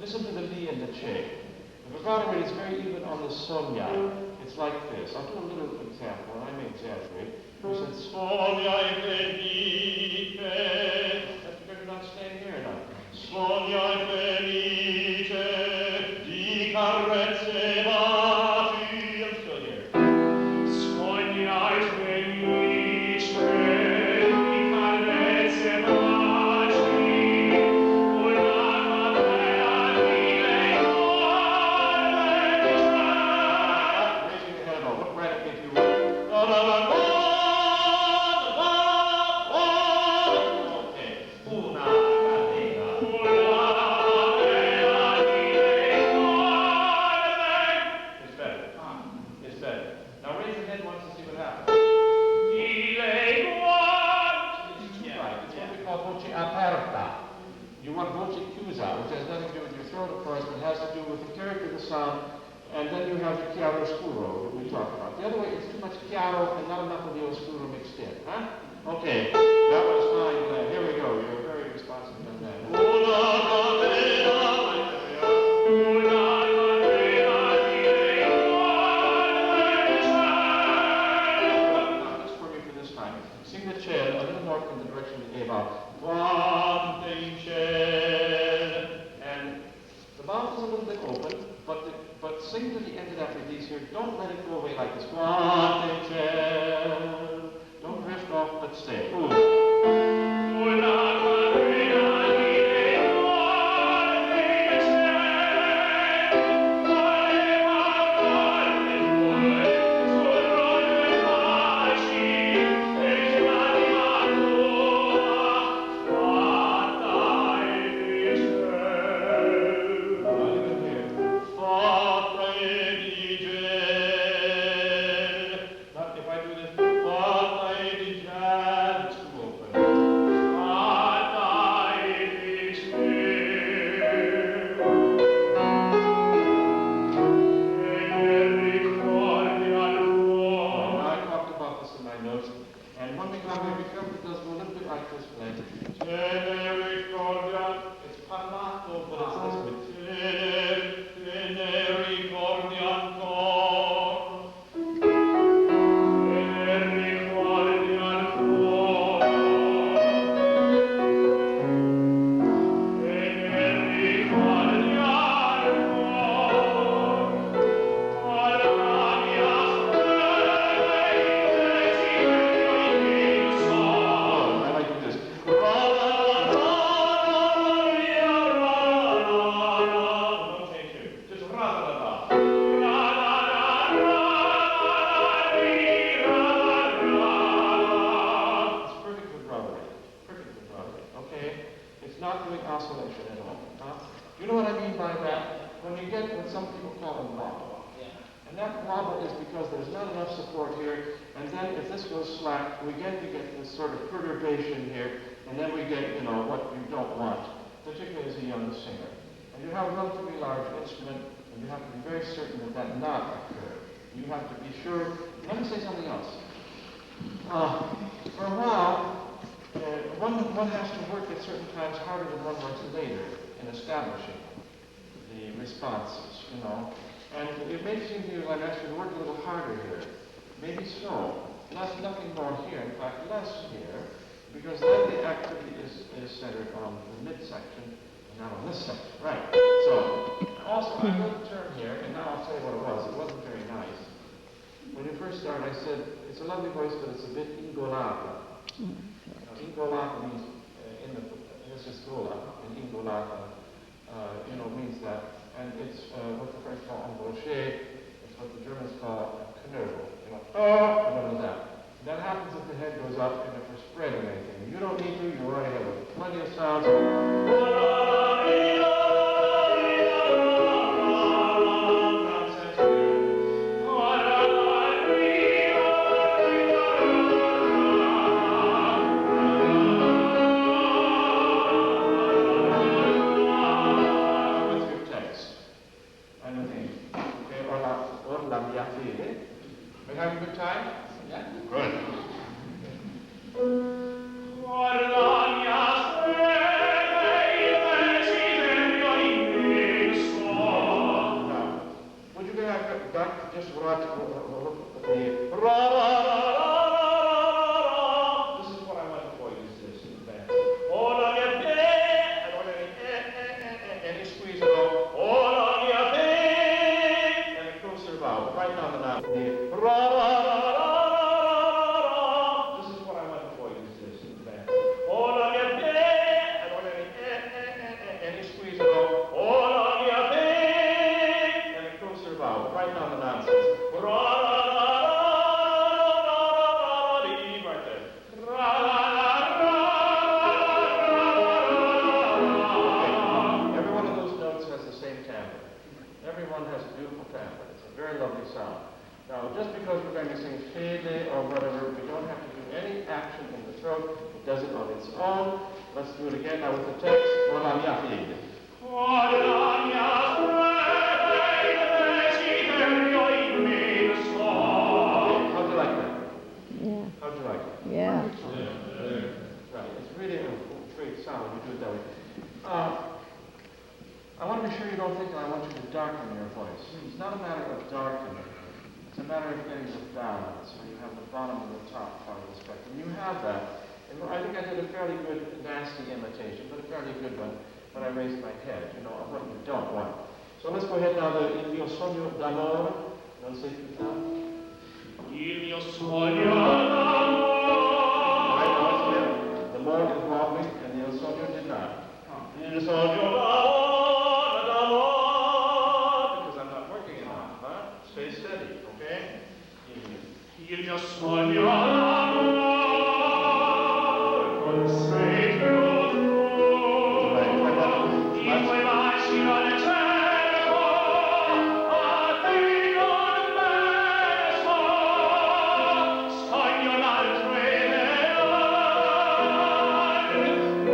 [SPEAKER 1] Listen to the mi and the che. The vibrato rate is very even on the sonia. It's like this. I'll do a little example, and I may exaggerate. You said sonia felice. That's because you're not staying here enough. Sonia felice di carezze baci. I'm still here. Sonia felice di carezze baci. You want voce chiusa, which has nothing to do with your throat, of course, but has to do with the character of the sound, and then you have the chiaro scuro that we talked about. The other way, it's too much chiaro and not enough of the oscuro mixed in, huh? Okay, that was fine. Here we go. You're very responsive on that. Now, this for me for this time. Sing the chair a little more in the direction of the Eva. And the mouth is a little bit open, but sing to the end of that release here. Don't let it go away like this. Don't drift off, but stay. you have a relatively large instrument, and you have to be very certain that that not occur. You have to be sure. Let me say something else. For a while, one has to work at certain times harder than one works later in establishing the responses, you know. And it may seem to you like I should work a little harder here. Maybe so. Nothing more here, in fact, less here, because then the activity is centered on the midsection and not on this section. Right. So, also, I wrote a term here, and now I'll tell you what it was. It wasn't very nice. When you first started, I said, it's a lovely voice, but it's a bit ingolata. Ingolata means, this is gola, and ingolata, means that. And it's what the French call embauché, it's what the Germans call knödel. You know, what is that? That happens if the head goes up and if we're spreading anything. You don't need to, you already have plenty of sounds. Are you having a good time?
[SPEAKER 4] Yeah.
[SPEAKER 1] Good. Now, would you have done just what the this is what I want to avoid is this in the band. I don't have any squeeze at all. And a closer vowel, right down the knob. This is what I want to avoid is this in the band. I don't have any squeeze at all. And a closer vowel, right down the nonsense. Right there. Okay. Every one of those notes has the same timbre. Everyone has a beautiful timbre. It's a very lovely sound. Now, just because we're going to sing fede or whatever, we don't have to do any action in the throat. It does it on its own. Let's do it again now with the text. Ola mia fede. How'd you like that?
[SPEAKER 6] Yeah.
[SPEAKER 1] How'd you like it?
[SPEAKER 6] Yeah.
[SPEAKER 1] Right. It's really a great sound when you do it that way. I want to be sure you don't think that I want you to darken your voice. It's not a matter of darkening. It's a matter of getting the balance, where you have the bottom and the top part of the spectrum. You have that. And I think I did a fairly good, nasty imitation, but a fairly good one when I raised my head, of what you don't want. So let's go ahead now. Il mio sogno d'amore. Non sei più tanto.
[SPEAKER 7] Il mio sogno d'amore.
[SPEAKER 1] The more involved me, and the il sogno did not.
[SPEAKER 7] Il sogno d'amore.
[SPEAKER 1] Because I'm not working enough, huh? Stay steady, okay?
[SPEAKER 7] Il mio sogno d'amore. Con sei più tu. I tuoi baci non cerco. A te non penso. Sogno l'altro ideale. Non t'amo più.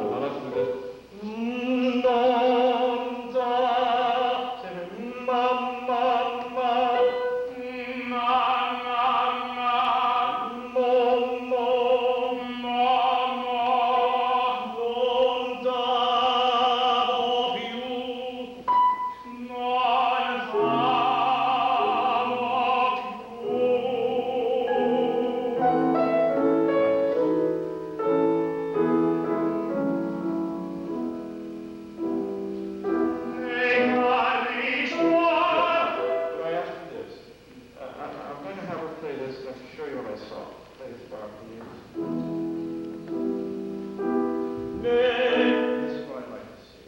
[SPEAKER 1] Now let's do this. Could I ask you this? I'm going to have her play this to show you what I saw. Play this bar, please. This is what I'd like to see.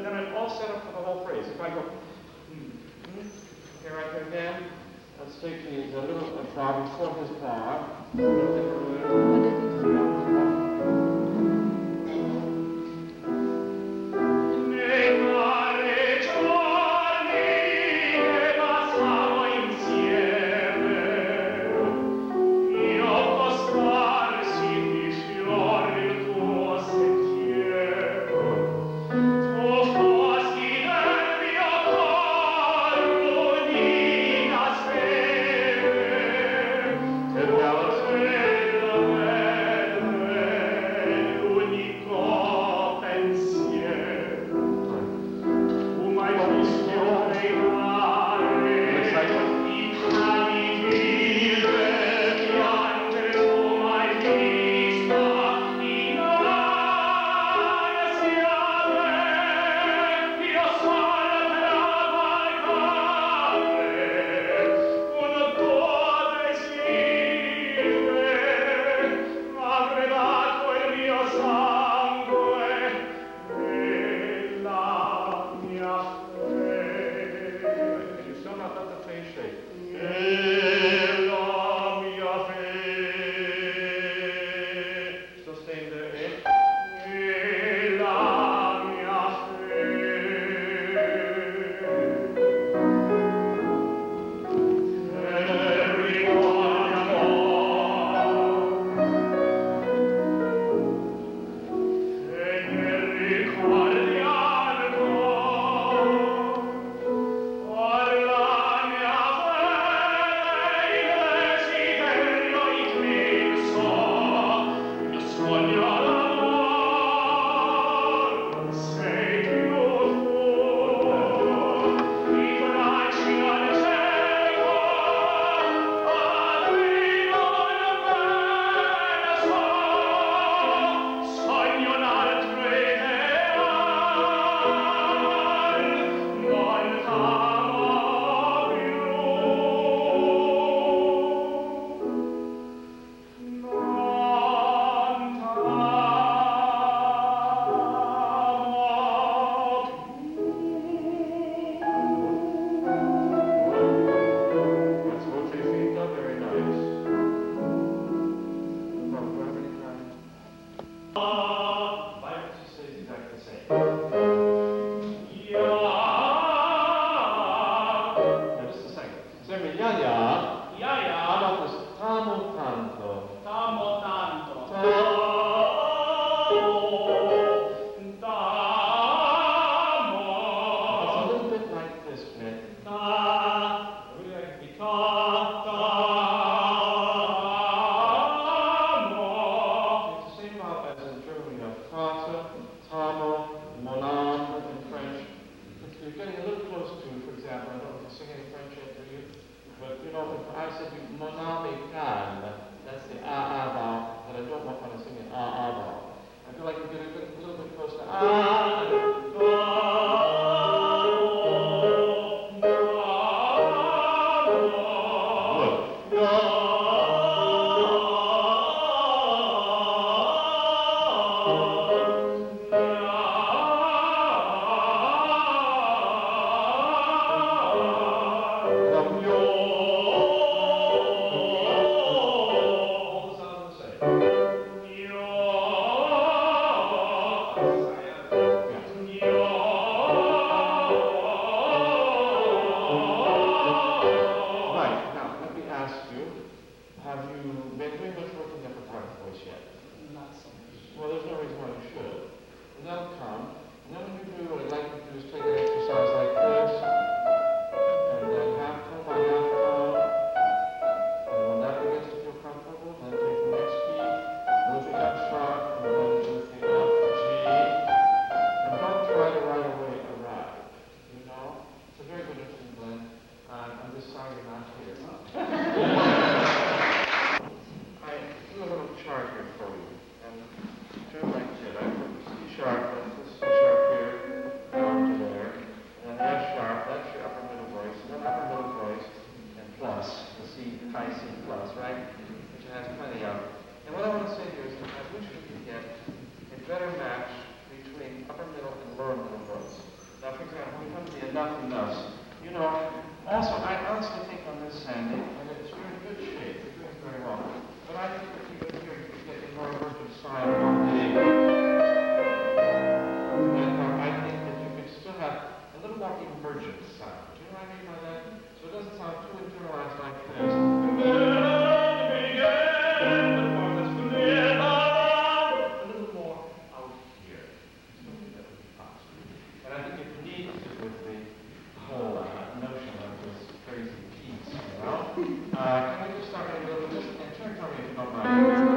[SPEAKER 1] Then I'm all set up for the whole phrase. If I go, here I go again. Let's take the little bar before his bar.
[SPEAKER 3] What did you say?
[SPEAKER 1] That's voce finta, very nice. No, do I have any time? Why don't you say exactly the same? Now, just a second. Say me, ya ya. How about this? Tamo tanto. It's a little bit like this, Nick. It's the same vowel as in German. We have tata, tamo, monam in French. You're getting a little close to, for example, I don't know if you're singing French yet, do you? But you know, if I said you moname can, that's the ah vowel that I don't want when I sing an ah vowel. I feel like you're getting a little bit close to Right, now let me ask you, have you been doing much work in the upper part of the voice yet?
[SPEAKER 4] Not so much.
[SPEAKER 1] Well, there's no reason why you should. And that'll come. And then when you do, what I'd like you to do is take an exercise like this. And then half tone by half tone. And when that begins to feel comfortable, then take the next key, move it up sharp, and then move the F, G. And don't try to right away arrive. You know? It's a very good instrument, Glenn. I'm just sorry you're not here. I do a little chart here for you. And turn like this. I put the C sharp, that's the C sharp here, down to there. And then F sharp, that's your upper middle voice. And then upper middle voice, and plus, the C, high C plus, right? Which it has plenty of. And what I want to say here is that I wish we could get a better match between upper middle and lower middle voice. Now, for example, when we come to the enough enoughs, you know, also, I honestly think on this, Sandy, and it's you're in good shape, you're doing very well. But I think that even here you could get a more virgin sign on the and I think that you could still have a little more emergent sound. Do you know what I mean by that? So it doesn't sound too internalized like this. A little more out here. Something that would be possible. And I think it needs to with the whole notion of this crazy piece, you know? Can we just start with a little bit? And turn to me if you don't mind.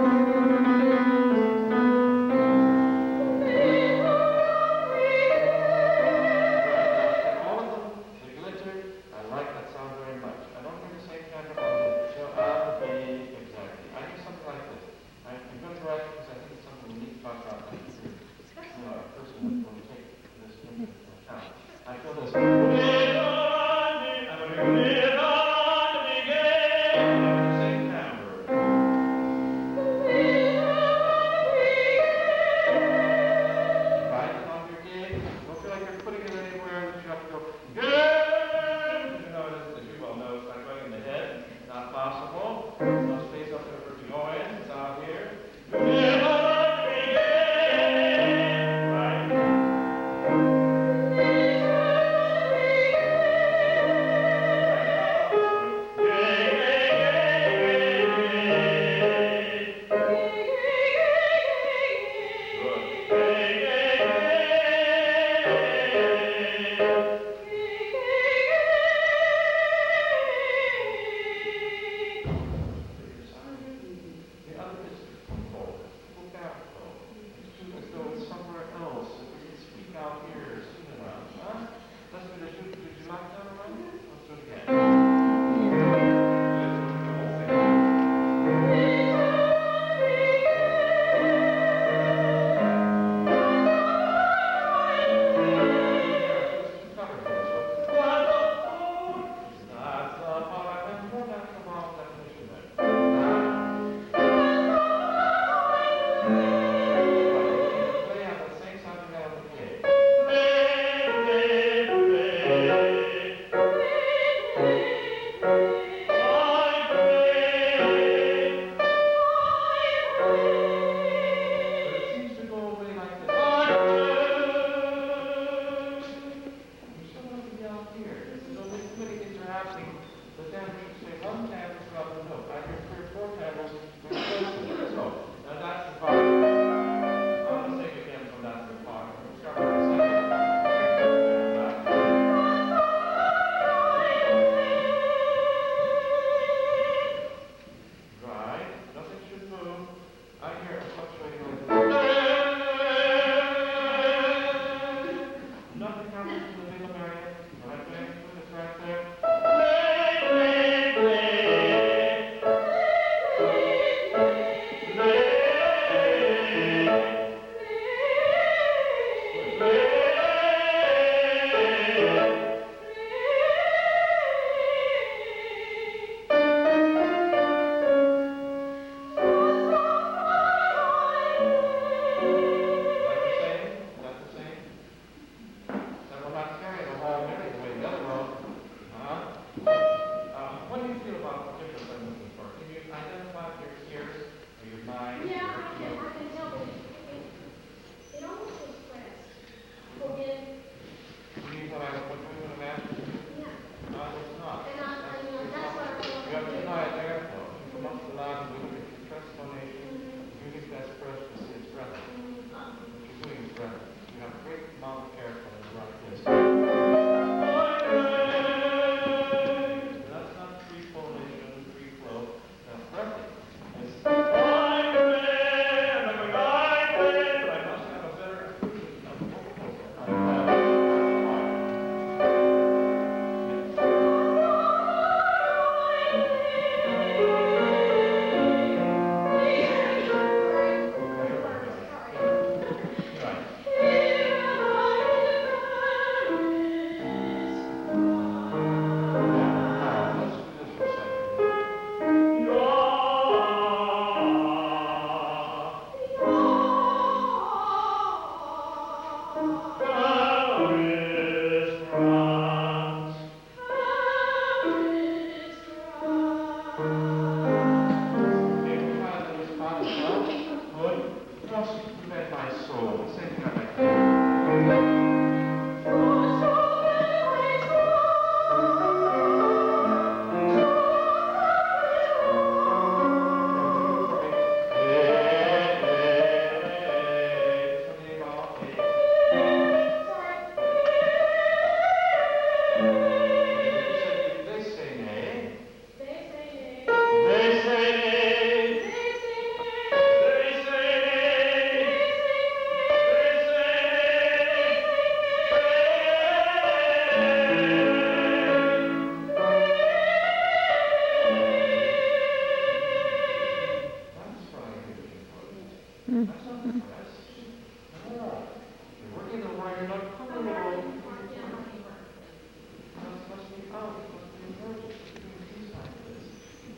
[SPEAKER 1] get my soul. The same thing I like to do.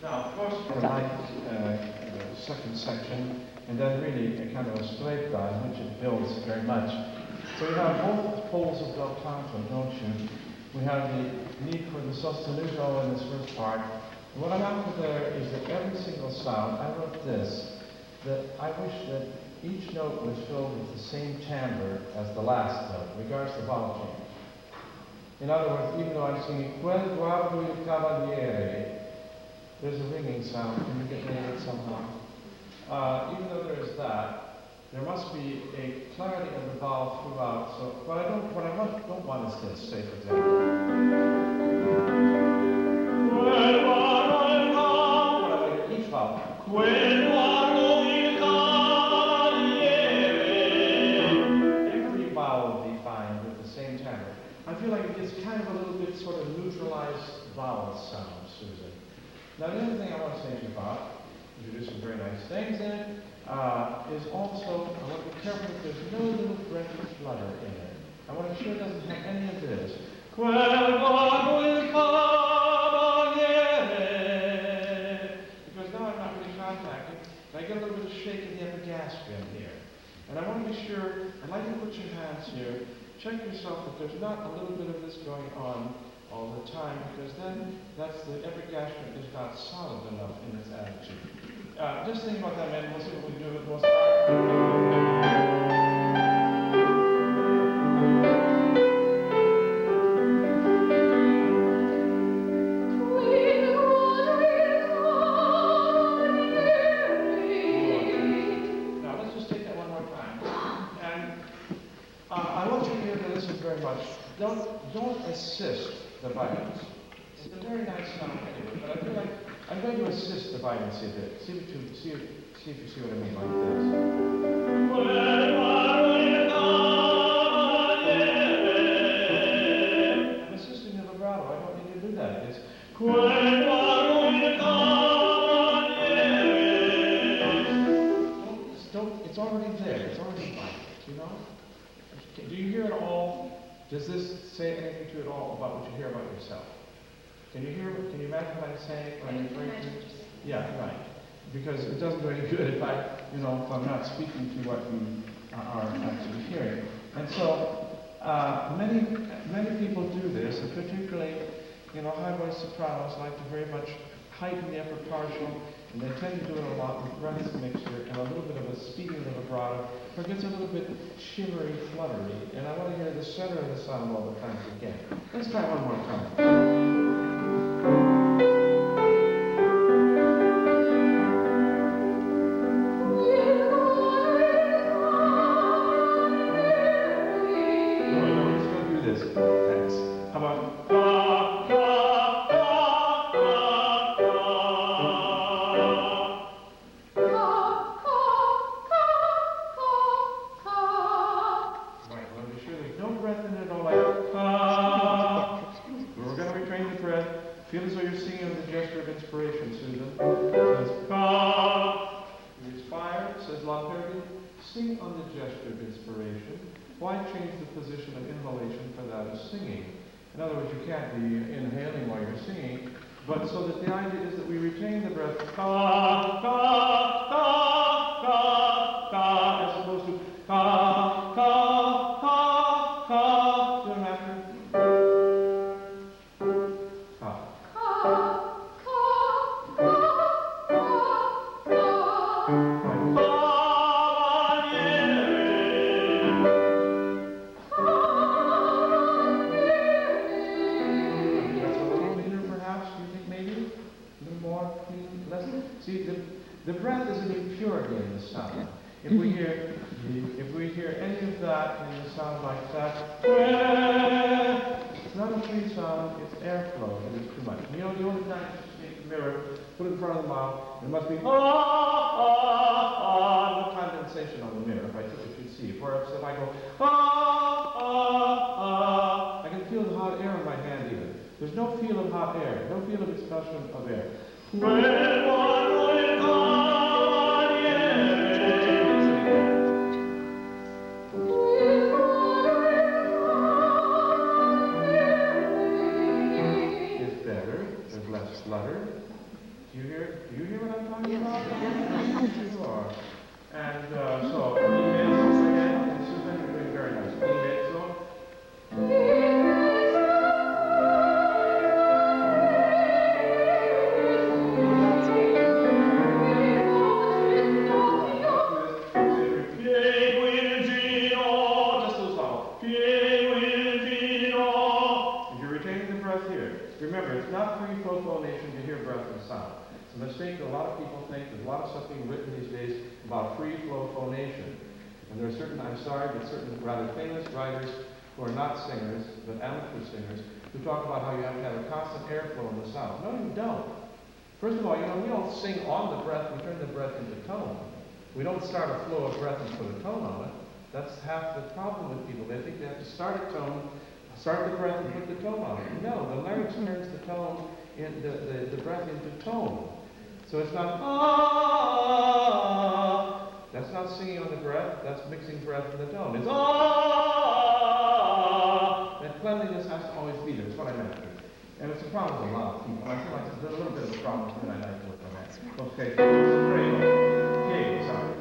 [SPEAKER 1] Now, of course, I like the second section, and then really a kind of a straight down, which it builds very much. So you have both poles of del canto, don't you? We have the need for the sostenuto in this first part. And what I'm after there is that every single sound, I wrote this, that I wish that each note was filled with the same timbre as the last note, regards the vowel change. In other words, even though I'm singing quel guardo il cavaliere, there's a ringing sound. Can you get rid of it somehow? Even though there is that, there must be a clarity of the vowel throughout. So what I don't want is this. Say, for example, each vowel. Every vowel defined with the same timbre. I feel like it gets kind of a little bit sort of neutralized vowel sound, Susan. Now, the other thing I want to say to you about, you do some very nice things in it, is also, I want to be careful that there's no little breath of flutter in it. I want to be sure it doesn't have any of this. Because now I'm not really contacting, and I get a little bit of shake in the epigastrium here. And I want to be sure, I'd like you to put your hands here, check yourself that there's not a little bit of this going on all the time, because then that's the epigastrium is not solid enough in its attitude. Just think about that, man. We'll see what we do with most Now let's just take that one more time. And I want you here to listen very much. Don't assist the violence. It's a very nice sound anyway, but I feel like I'm going to assist the violence a bit. See if you see what I mean like this. I'm assisting the vibrato. I don't need to do that. It's it's already there. It's already violent, you know? Do you hear it all? Does this say anything to you at all about what you hear about yourself? Can you imagine what I'm saying? What I'm referring to? Yeah, right. Because it doesn't do any good if I'm not speaking to what you are actually hearing. And so, many people do this, and particularly, high voice sopranos like to very much heighten the upper partial, and they tend to do it a lot with breath mixture and a little bit of a speeding of the vibrato, where it gets a little bit shimmery, fluttery, and I want to hear the center of the sound all the time again. Let's try one more time. Feel as though you're singing with the gesture of inspiration, Susan. It says, ka. You inspire, says La Perdi. Sing on the gesture of inspiration. Why change the position of inhalation for that of singing? In other words, you can't be inhaling while you're singing, but so that the idea is that we retain the breath, ka, ka, ka, ka, ka, as opposed to ka, ka, ka, ka. Do you know what I'm after? sound. If we hear any of that in the sound like that, it's not a free sound, it's airflow, and it's too much. You know, the only time you take the mirror, put it in front of the mouth, it must be no condensation on the mirror. If I took it, you'd see. Whereas if I go I can feel the hot air in my hand even. There's no feel of hot air, no feel of expulsion of air. Flutter. Do you hear what I'm talking about? Yes. You are. And so, E mezzo again, and Susan, you're doing very nice. E mezzo. Just those vowels. And you're retaining the breath here. Remember, it's not free flow phonation to hear breath and sound. It's a mistake that a lot of people think. There's a lot of stuff being written these days about free flow phonation. And there are certain, I'm sorry, but certain rather famous writers who are not singers, but amateur singers, who talk about how you have to have a constant airflow in the sound. No, you don't. First of all, you know, we don't sing on the breath, we turn the breath into tone. We don't start a flow of breath and put a tone on it. That's half the problem with people. They think they have to start a tone, start the breath and put the tone on it. No, the larynx turns the tone, the breath into tone. So it's not ah. That's not singing on the breath. That's mixing breath and the tone. It's ah. That cleanliness has to always be there. That's what I meant. And it's a problem with a lot of people. I feel like it's a little bit of a problem and I'd like to work on that. Okay, okay, sorry.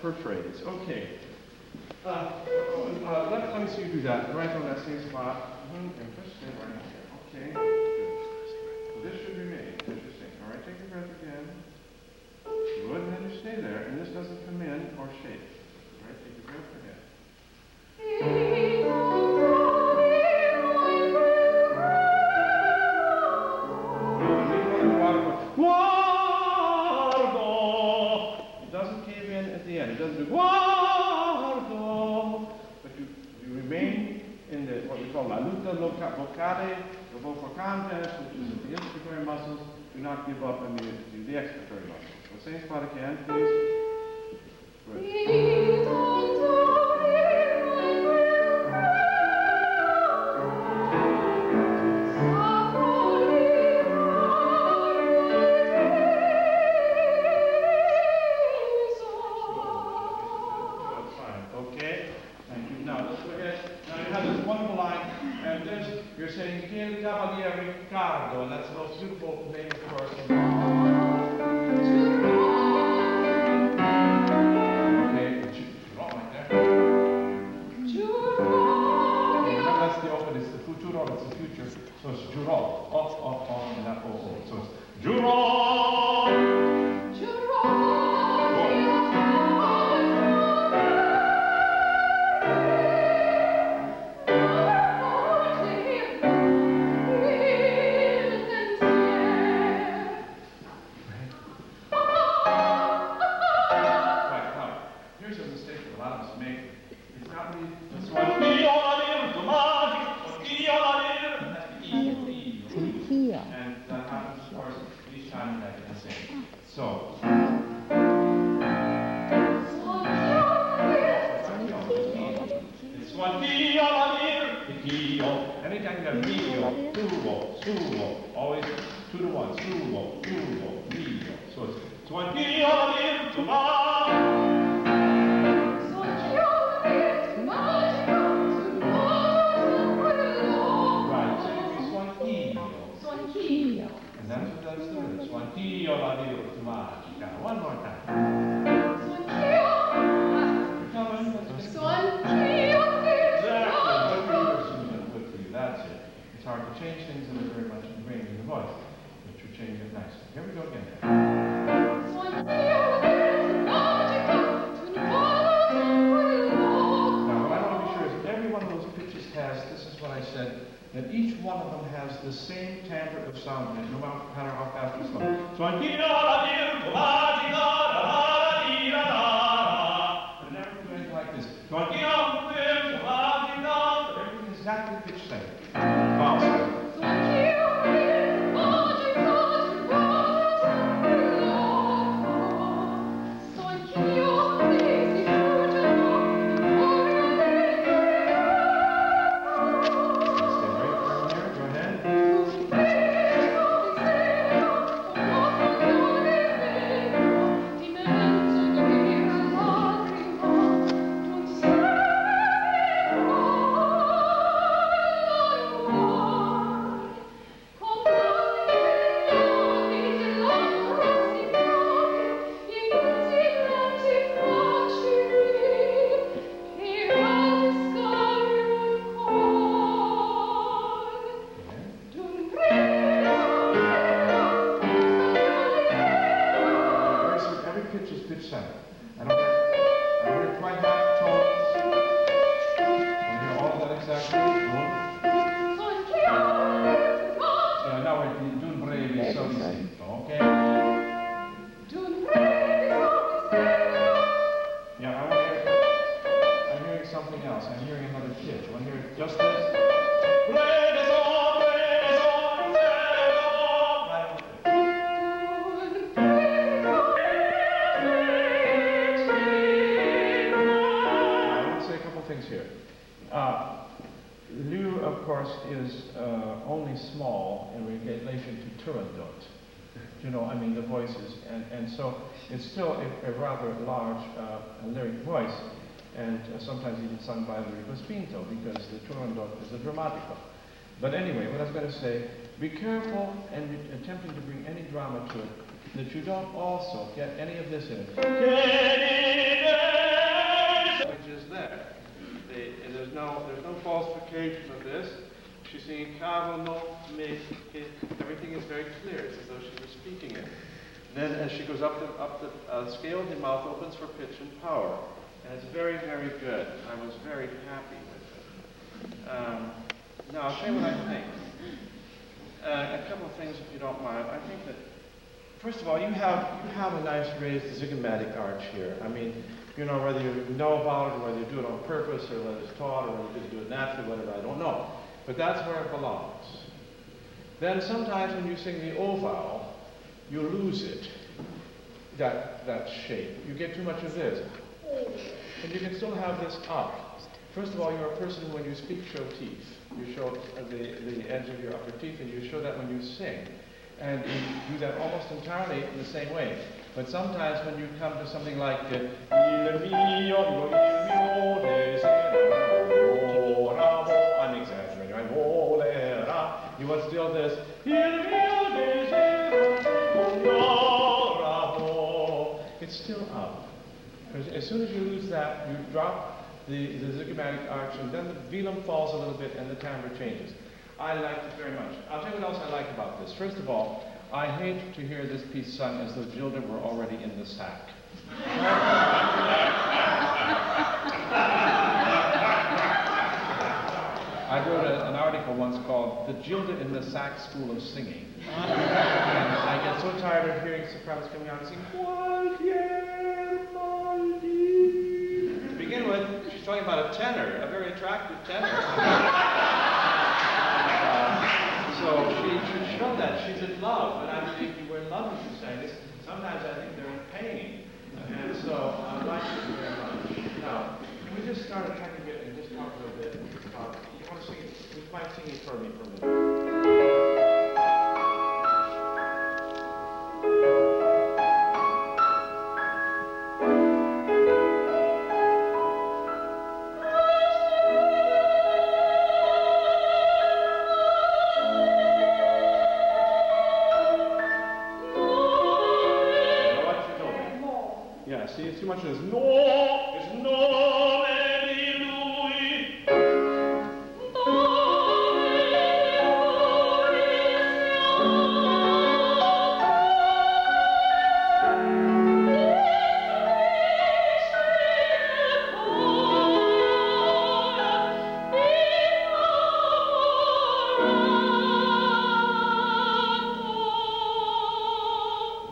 [SPEAKER 1] Per phrase. Okay. Let me see you do that. Right on that same spot. And just stay right here. Okay. Good. So this should be made. Interesting. All right. Take your breath again. Good. And then you stay there. And this doesn't come in or shake. All right. Take your breath again. It doesn't do guardo, but you remain in the what we call la luta vocale, the vocal contest, which is the inspiratory muscles. Do not give up and do the expiratory muscles. So same spot again, please. Good. Riccardo, and that's the most beautiful name, of course. Okay, Giuro right there. Giuro. That's the open, it's the futuro, it's the future. So it's Giuro, off, and that o. So it's Giuro. Giuro. suo. Always 2 to 1. Suo, dio. So it's suon dio
[SPEAKER 7] Dio ma.
[SPEAKER 1] Right, so it would be suon io. And that's what that's doing. Suon dio la virtù magica. One more time. Coming. Exactly. Good for you, Susan. Good for you. That's it. It's hard to change things that are very much ingrained in the voice, but you change it nicely. Here we go again. Now, what I want to be sure is every one of those pitches has, this is what I said, that each one of them has the same timbre of sound in it, no matter how fast or slow. So I'm and never do anything like this. So everything is exactly pitch same. Vowel same. Is only small in relation to Turandot. You know, I mean the voices, and so it's still a rather large lyric voice, and sometimes even sung by Lirico Spinto, because the Turandot is a dramatico. But anyway, what I was going to say, be careful in attempting to bring any drama to it, that you don't also get any of this in it. Which is there. There's no falsification of this. She's singing cavo, no, me, que. Everything is very clear. It's as though she was speaking it. Then as she goes up the scale, the mouth opens for pitch and power. And it's very, very good. I was very happy with it. Now, I'll show you what I think. A couple of things, if you don't mind. I think that, first of all, you have a nice raised zygomatic arch here. I mean, you know, whether you know about it, or whether you do it on purpose, or whether it's taught, or whether you just do it naturally, whatever, I don't know. But that's where it belongs. Then sometimes when you sing the O vowel, you lose it, that shape. You get too much of this. And you can still have this up. First of all, you're a person who, when you speak, show teeth. You show the edge of your upper teeth, and you show that when you sing. And you do that almost entirely in the same way. But sometimes when you come to something like il mio, I'm exaggerating, I volera. You want still this, il mio desiderio. It's still up. Because as soon as you lose that, you drop the zygomatic arch, and then the velum falls a little bit, and the timbre changes. I liked it very much. I'll tell you what else I like about this. First of all, I hate to hear this piece sung as though Gilda were already in the sack. I wrote an article once called The Gilda in the Sack School of Singing. And I get so tired of hearing sopranos coming out and singing, to begin with, she's talking about a tenor, a very attractive tenor. So she should show that she's in love, and I believe you were in love when you sang this. Sometimes I think they're in pain. And so I like this very much. Now, can we just start attacking it and just talk a little bit about, you want to sing it? Would you mind singing for me for a minute?
[SPEAKER 7] nome di lui.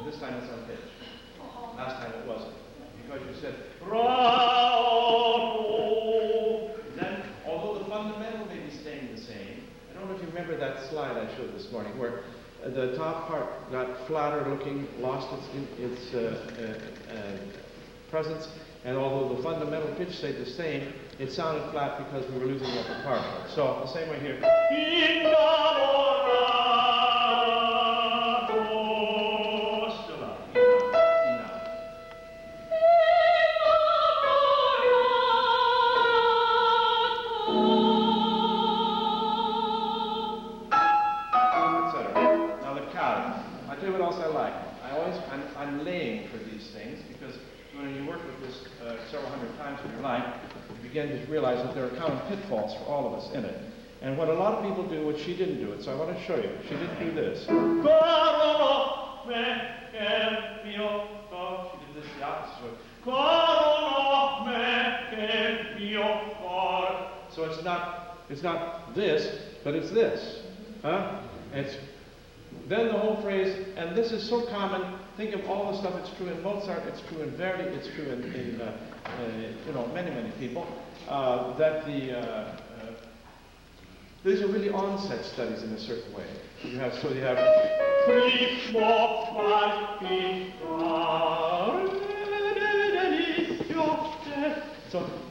[SPEAKER 1] This time it's on pitch. Last time it wasn't. Because you said,
[SPEAKER 7] Rao.
[SPEAKER 1] then, although the fundamental may be staying the same, I don't know if you remember that slide I showed this morning where the top part got flatter looking, lost its presence, and although the fundamental pitch stayed the same, it sounded flat because we were losing the upper part. So, the same way here.
[SPEAKER 7] Innamorato.
[SPEAKER 1] Still up. Enough. Etc. Now the cow. I tell you what else I like. I'm laying for these things because when you work with this several hundred times in your life, you begin to realize that there are common pitfalls for all of us in it. And what a lot of people do, what she didn't do it, so I want to show you. She didn't do this. She did this the opposite way. So it's not this, but it's this. Huh? It's then the whole phrase, and this is so common. Think of all the stuff. It's true in Mozart. It's true in Verdi. It's true in many people. That these are really onset studies in a certain way. You have so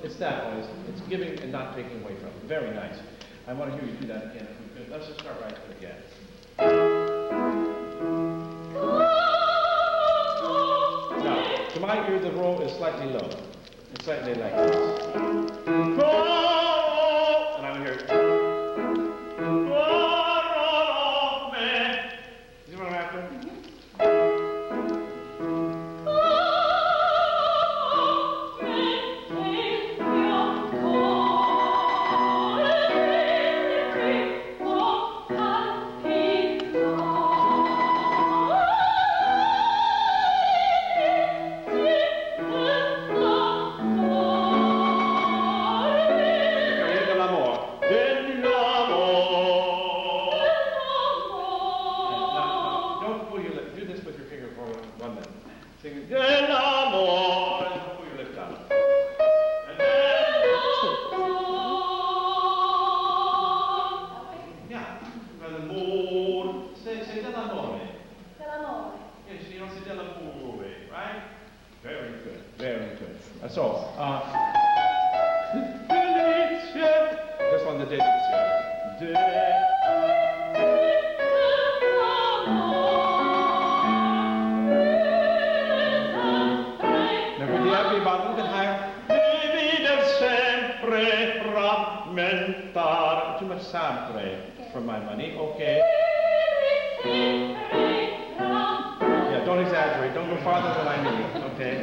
[SPEAKER 1] it's that way. It's giving and not taking away from. Very nice. I want to hear you do that again if we could. Let's just start right there again. Now, to my ear, the roll is slightly low. It's slightly like this. And I'm here. You see what I'm after? This one, the delizia. Now, could you have me about a little bit higher? Too much sempre for my money. Okay. Yeah, don't exaggerate. Don't go farther than I need. Okay.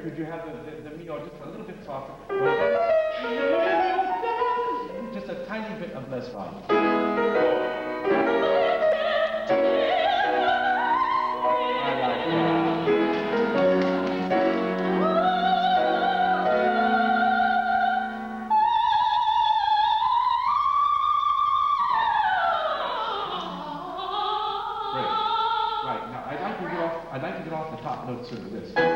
[SPEAKER 1] Could you have the Mio just a little bit softer? Just a tiny bit of less volume. I like that.
[SPEAKER 6] this. You're a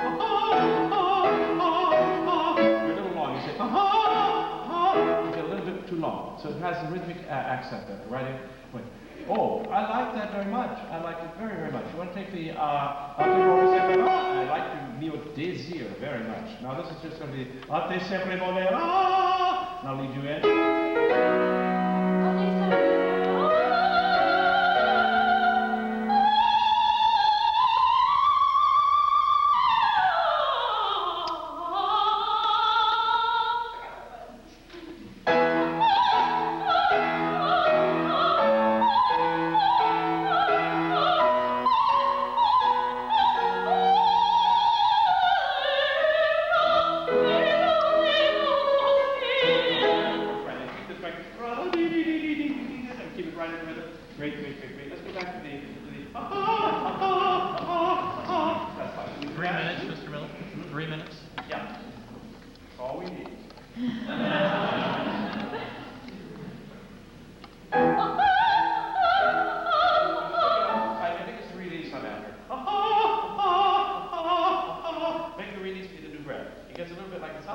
[SPEAKER 6] little long. You say, you get a little bit too long. So it has a rhythmic accent there, right in. Wait. Oh, I like that very much. I like it very, very much. You want to take the I like to mio désir very much. Now this is just going to be a te sempre volera. And I'll lead you in. Great. Let's go back to the
[SPEAKER 8] 3 minutes, Mr. Miller. 3 minutes.
[SPEAKER 6] yeah. That's all we need. I think it's the release I'm after. Make the release be the new breath. It gets a little bit like this.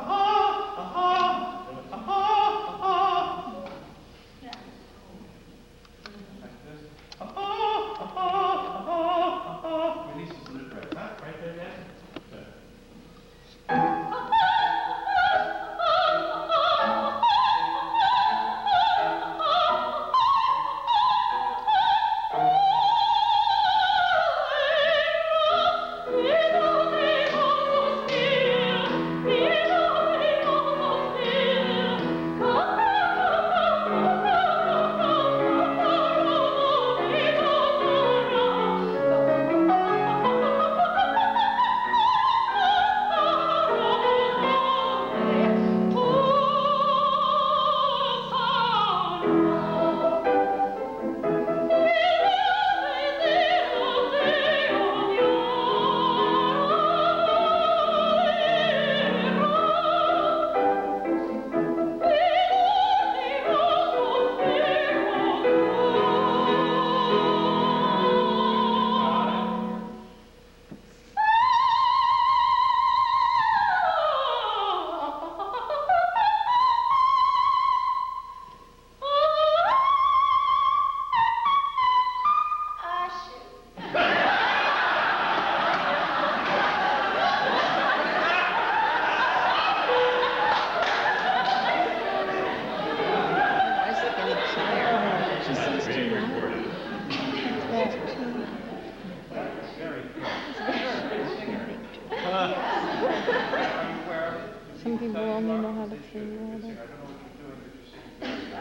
[SPEAKER 6] Releases the new breath. Huh? Right there, Dan? Good.
[SPEAKER 9] Some people only know how to sing well.
[SPEAKER 6] I don't know what you're doing, but you're singing very well.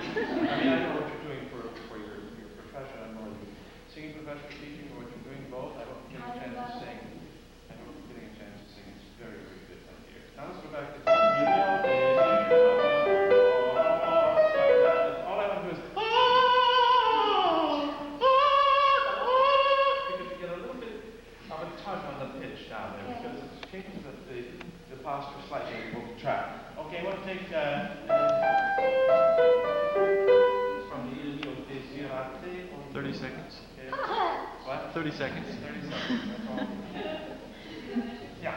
[SPEAKER 6] I mean, I know what you're doing for your profession. I don't know whether you're singing profession, teaching, or what you're doing both. I don't get a chance to sing. I don't know if you're getting a chance to sing. It's very, very good, my dear. Now let's go back to all I want to do is because you get a little bit of a tug on the pitch down there because it's changing the posture slightly to move the track. Okay, I want to take from the Il mio desiderate.
[SPEAKER 8] 30 seconds.
[SPEAKER 6] Okay. What?
[SPEAKER 8] 30 seconds.
[SPEAKER 6] 30 seconds. That's all. Yeah.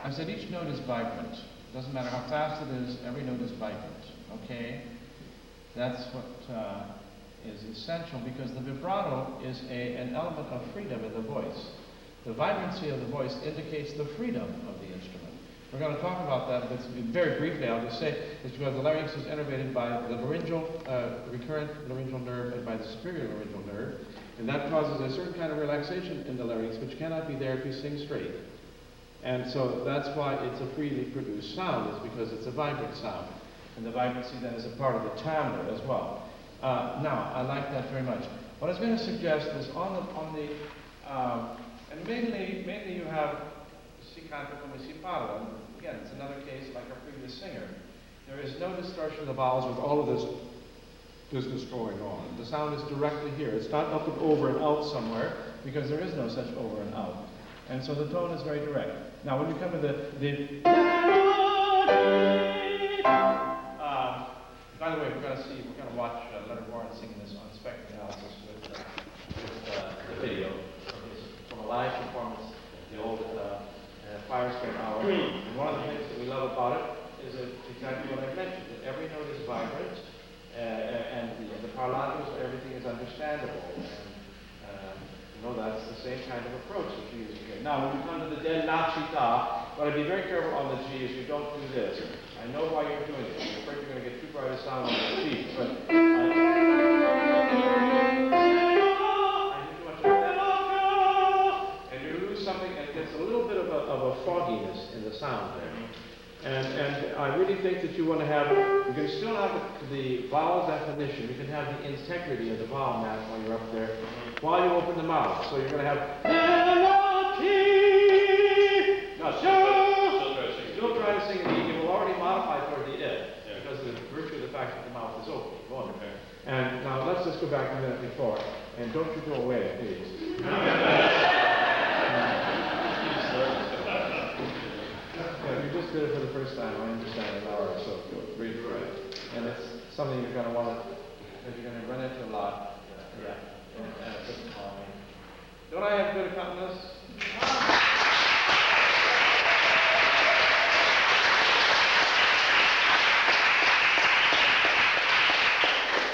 [SPEAKER 6] I said each note is vibrant. Doesn't matter how fast it is, every note is vibrant, okay? That's what is essential because the vibrato is an element of freedom in the voice. The vibrancy of the voice indicates the freedom of the instrument. We're going to talk about that, but very briefly, I'll just say, it's because the larynx is innervated by the laryngeal, recurrent laryngeal nerve and by the superior laryngeal nerve, and that causes a certain kind of relaxation in the larynx, which cannot be there if you sing straight. And so that's why it's a freely produced sound, is because it's a vibrant sound. And the vibrancy then is a part of the timbre as well. Now, I like that very much. What I was going to suggest is and mainly you have si canto come si parla. And again, it's another case like our previous singer. There is no distortion of the vowels with all of this business going on. The sound is directly here. It's not up and over and out somewhere, because there is no such over and out. And so the tone is very direct. Now, when you come to by the way, we're going to watch Leonard Warren singing this on spectrum analysis with the video from a live performance, the old Fire Screen Hour. And one of the things that we love about it is exactly what I mentioned, that every note is vibrant, and the parlatos, everything is understandable. And that's the same kind of approach that we use here. Now, when you come to the del la città, what I'd be very careful on the G is you don't do this. I know why you're doing it. I'm afraid you're going to get too bright a sound on the G, but I do too much of that. And you lose something, and it gets a little bit of a fogginess in the sound there. And I really think that you want to have, you can still have the vowel definition, you can have the integrity of the vowel map while you're up there, while you open the mouth. So you're going to have, still try to sing the E. You will already modify toward the I, because of the virtue of the fact that the mouth is open. And now let's just go back a minute before, and don't you go away, please. You just did it for the first time, I understand, an hour or so ago. Really right. And it's something you're going to want to, that you're going to run into a lot. Yeah. Don't I have good accompanist?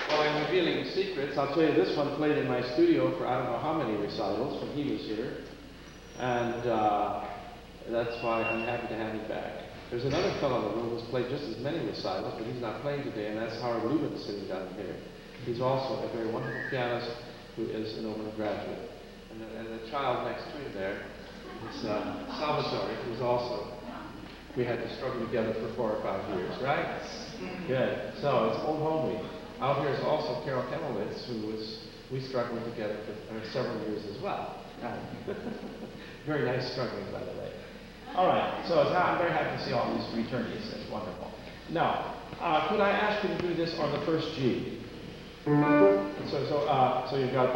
[SPEAKER 6] Well, I'm revealing secrets. I'll tell you, this one played in my studio for I don't know how many recitals when he was here. And that's why I'm happy to have him back. There's another fellow in the room who's played just as many recitals, but he's not playing today, and that's Howard Lubin sitting down here. He's also a very wonderful pianist who is an Oberlin graduate. And the child next to him there is Salvatore, who's also, we had to struggle together for 4 or 5 years, right? Good. So it's old home week. Out here is also Carol Kemowitz, we struggled together for several years as well. Very nice struggling, by the way. All right, so I'm very happy to see all these returnees. It's wonderful. Now, could I ask you to do this on the first G? So you've got.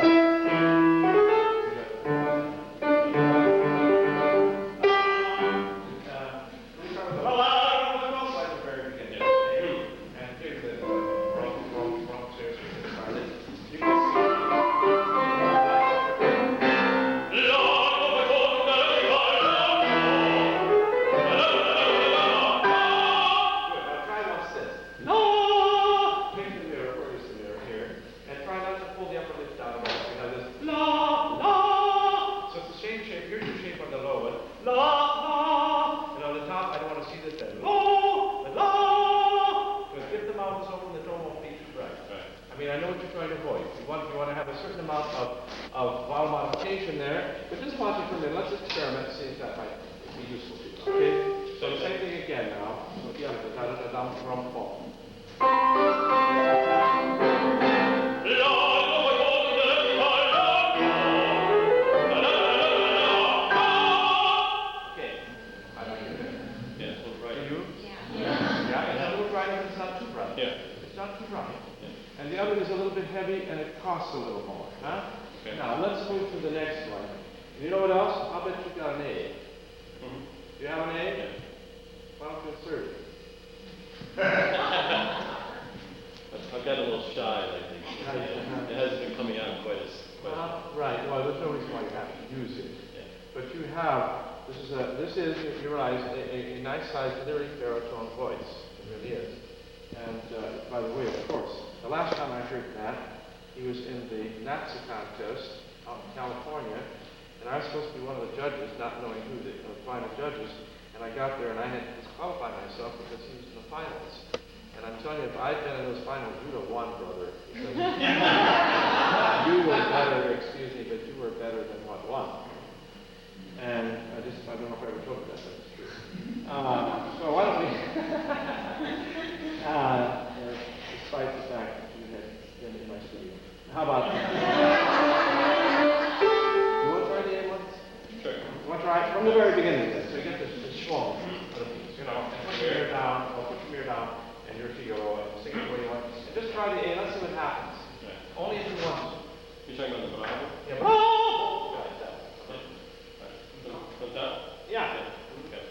[SPEAKER 6] And I got there and I had to disqualify myself because he was in the finals. And I'm telling you, if I'd been in those finals, you'd have won, brother. Because you were better, excuse me, but you were better than what won. And I don't know if I ever told you that, but it's true. So why don't we, despite the fact that you had been in my studio. How about that? You want to try the A once?
[SPEAKER 5] Sure.
[SPEAKER 6] You want to try it from the very beginning then, so you get this schwung of the piece, you know, and put your ear down, or put your ear down, and your Figaro, and sing it the way you want. And just try the A, let's see what happens.
[SPEAKER 5] Yeah.
[SPEAKER 6] Only if you want to.
[SPEAKER 5] You're talking about the bravo?
[SPEAKER 6] Yeah, bravo! Right, that.
[SPEAKER 5] What's that?
[SPEAKER 6] Yeah.
[SPEAKER 5] Okay.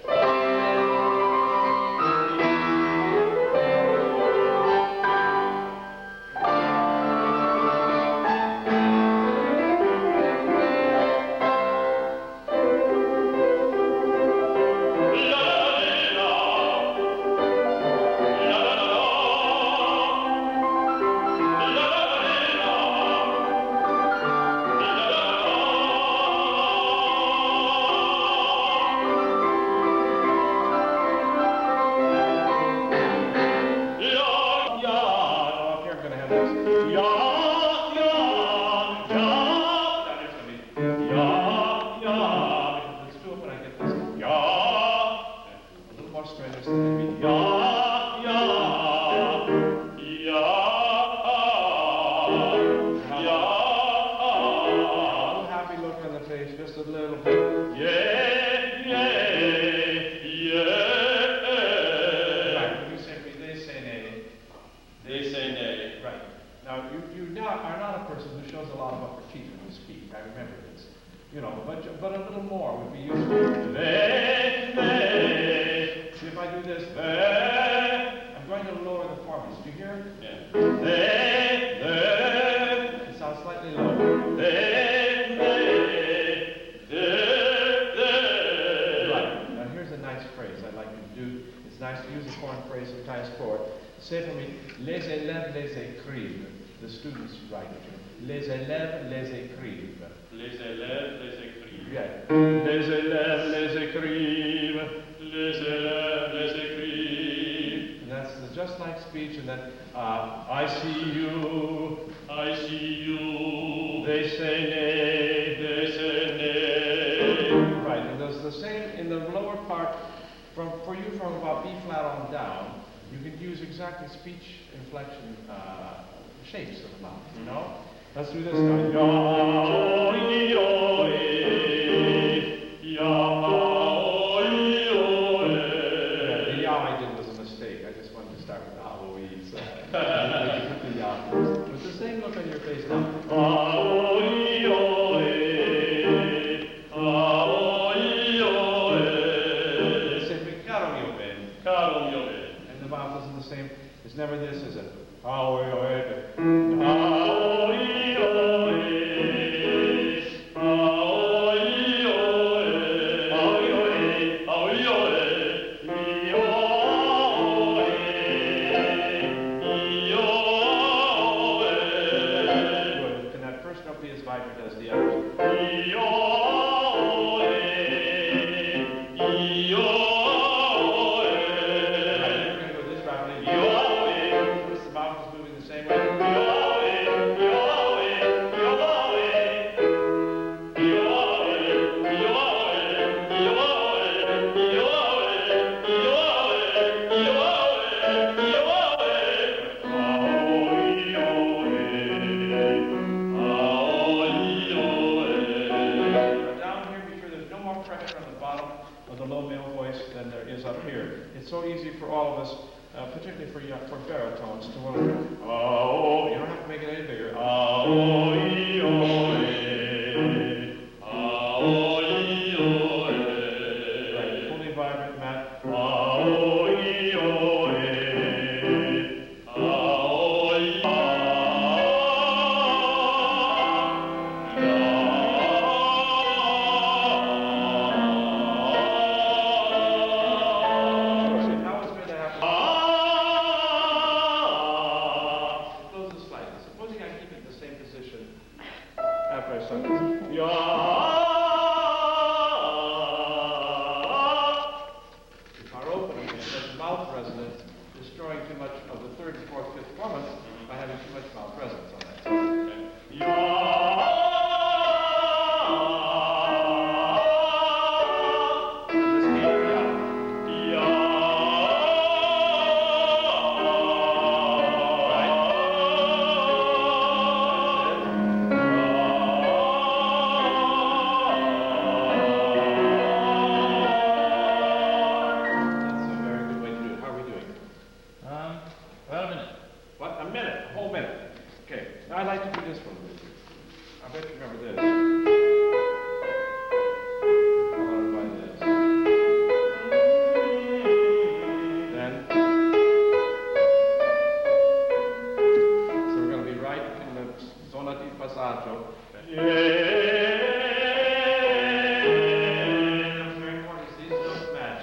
[SPEAKER 6] But a little more would be useful. See if I do this. I'm going to lower the formants. Do you hear it?
[SPEAKER 5] Yeah.
[SPEAKER 6] It sounds slightly lower. Right. Now here's a nice phrase I'd like you to do. It's nice to use a foreign phrase sometimes for it. Say for me, les élèves les écrivent. The students write it. Les élèves les écrivent.
[SPEAKER 5] Les élèves les écrivent.
[SPEAKER 6] Yeah. Les élèves les écrivent.
[SPEAKER 5] Les élèves les écrivent.
[SPEAKER 6] And that's the just like speech, and then I see you.
[SPEAKER 5] I see you.
[SPEAKER 6] They say nay.
[SPEAKER 5] They say nay.
[SPEAKER 6] Right, and there's the same in the lower part. For you from about B flat on down, you can use exactly speech inflection shapes of the mouth. You know. Let's do this now. The yaw I did was a mistake. I just wanted to start with the AOE, so you put the yaw first. With the same look on your face now. Simply caro mio bene.
[SPEAKER 5] Caro mio bene.
[SPEAKER 6] And the mouth isn't the same. It's never this, is it? It's so easy for all of us, particularly for baritones, to want to, you don't have to make it any bigger. Right, fully vibrant, Matt. After I start this. mouth resonant, destroying too much of the third, fourth, fifth performance by having too much mouth resonance on that.
[SPEAKER 8] About a minute.
[SPEAKER 6] What? A minute? A whole minute? Okay. Now I'd like to do this one with you. I bet you remember this. Followed by this. Then. So we're going to be right in the zona di passaggio. What's very important is these notes match.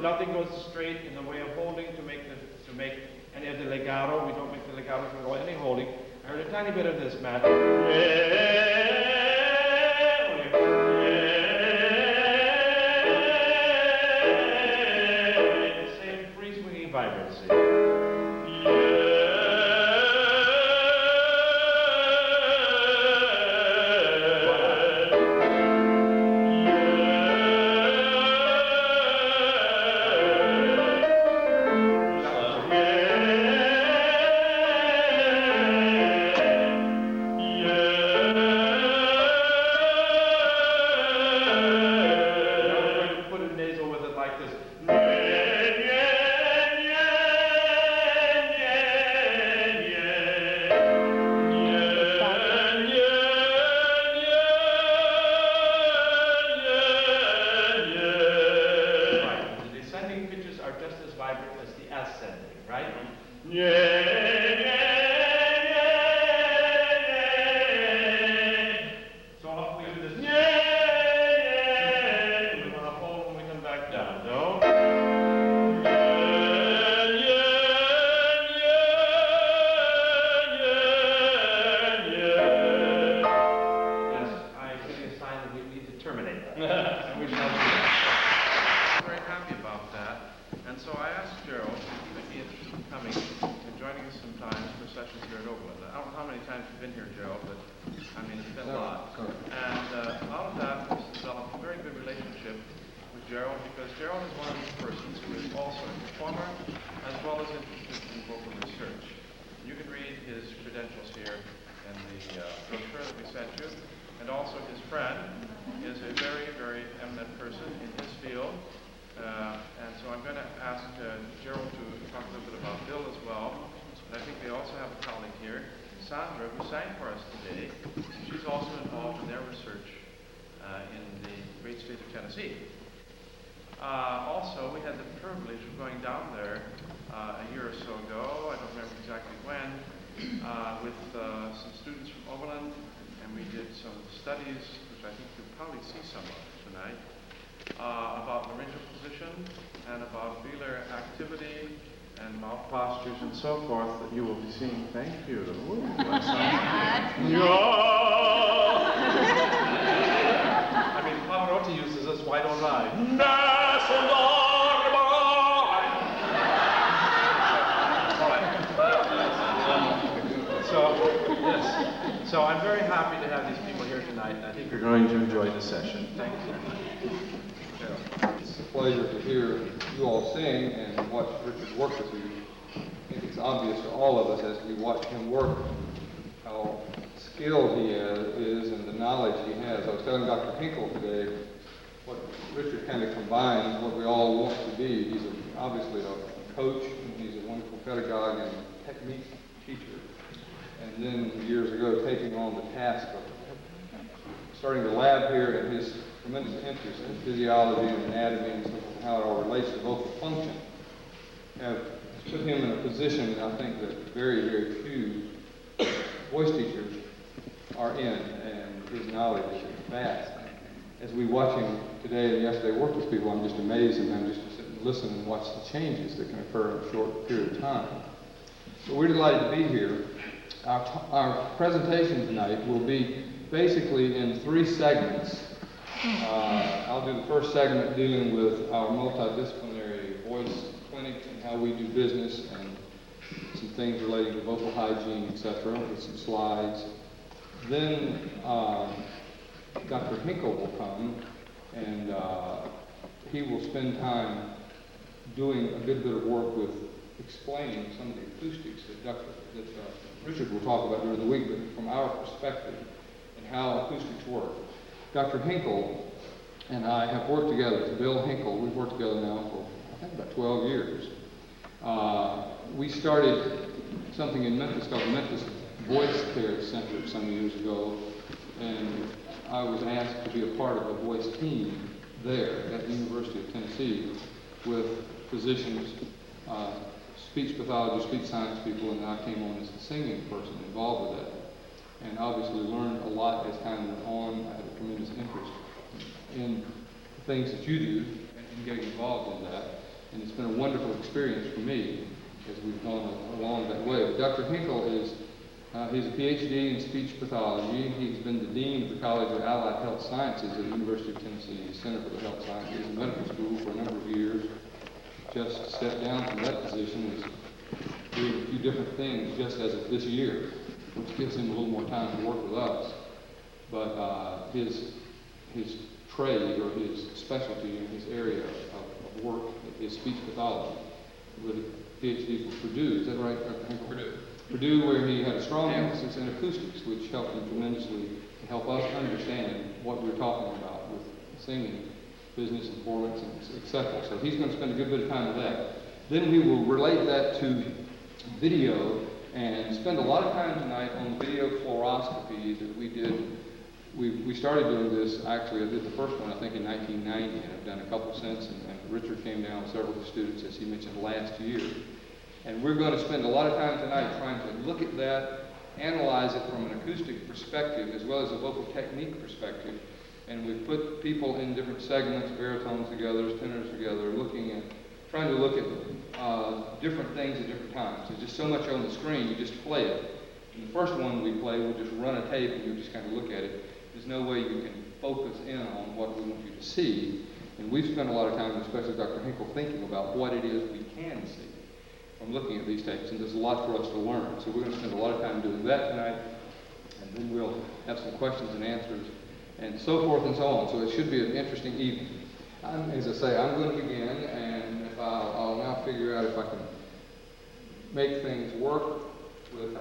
[SPEAKER 6] Nothing goes straight in the way of holding to make any of the legato. We don't make the legato to any holding. I heard a tiny bit of this, Matt. The same free swinging vibrancy. Also, we had the privilege of going down there a year or so ago, I don't remember exactly when, with some students from Oberlin, and we did some studies, which I think you'll probably see some of tonight, about laryngeal position and about velar activity and mouth postures and so forth that you will be seeing. Thank you. Ooh, I mean, Pavarotti uses this, why don't I? So I'm very happy to have these people here tonight, and I think you're going to enjoy the session. Thank you.
[SPEAKER 10] It's a pleasure to hear you all sing and watch Richard work with you. I think it's obvious to all of us as we watch him work how skilled he is and the knowledge he has. I was telling Dr. Hinkle today what Richard kind of combines what we all want to be. He's obviously a coach, and he's a wonderful pedagogue and technique teacher. And then years ago taking on the task of starting the lab here, and his tremendous interest in physiology and anatomy and stuff, and how it all relates to vocal function, have put him in a position that I think that very, very few voice teachers are in, and his knowledge is vast. As we watch him today and yesterday work with people, I'm just amazed, and I'm just sit and listen and watch the changes that can occur in a short period of time. So we're delighted to be here. Our presentation tonight will be basically in 3 segments. I'll do the first segment dealing with our multidisciplinary voice clinic and how we do business and some things relating to vocal hygiene, etc., with some slides. Then Dr. Hinkle will come, and he will spend time doing a good bit of work with explaining some of the acoustics that Richard will talk about during the week, but from our perspective and how acoustics work. Dr. Hinkle and I have worked together, Bill Hinkle, we've worked together now for, I think, about 12 years. We started something in Memphis called the Memphis Voice Care Center some years ago, and I was asked to be a part of a voice team there at the University of Tennessee with physicians, speech pathology, speech science people, and I came on as the singing person involved with that. And obviously learned a lot as time went on. I had a tremendous interest in the things that you do and getting involved in that. And it's been a wonderful experience for me as we've gone along that way. But Dr. Hinkle is, he's a PhD in speech pathology. He's been the Dean of the College of Allied Health Sciences at the University of Tennessee Center for the Health Sciences in medical school for a number of years. Just stepped down from that position, is doing a few different things just as of this year, which gives him a little more time to work with us. But his trade or his specialty in his area of work is speech pathology with a PhD from Purdue. Is that right, Dr. Hinkle? Purdue. Purdue, where he had a strong emphasis in acoustics, which helped him tremendously to help us understand what we're talking about with singing, business performance, etc. So he's going to spend a good bit of time with that. Then we will relate that to video and spend a lot of time tonight on video fluoroscopy that we did. We started doing this, actually, I did the first one, I think, in 1990, and I've done a couple since, and Richard came down with several of the students, as he mentioned, last year. And we're going to spend a lot of time tonight trying to look at that, analyze it from an acoustic perspective, as well as a vocal technique perspective. And we've put people in different segments, baritones together, tenors together, trying to look at different things at different times. There's just so much on the screen, you just play it. And the first one we play, we'll just run a tape and you just kind of look at it. There's no way you can focus in on what we want you to see. And we've spent a lot of time, especially Dr. Hinkle, thinking about what it is we can see from looking at these tapes. And there's a lot for us to learn. So we're going to spend a lot of time doing that tonight. And then we'll have some questions and answers and so forth and so on. So it should be an interesting evening. As I say, I'm going to begin, and if I'll now figure out if I can make things work with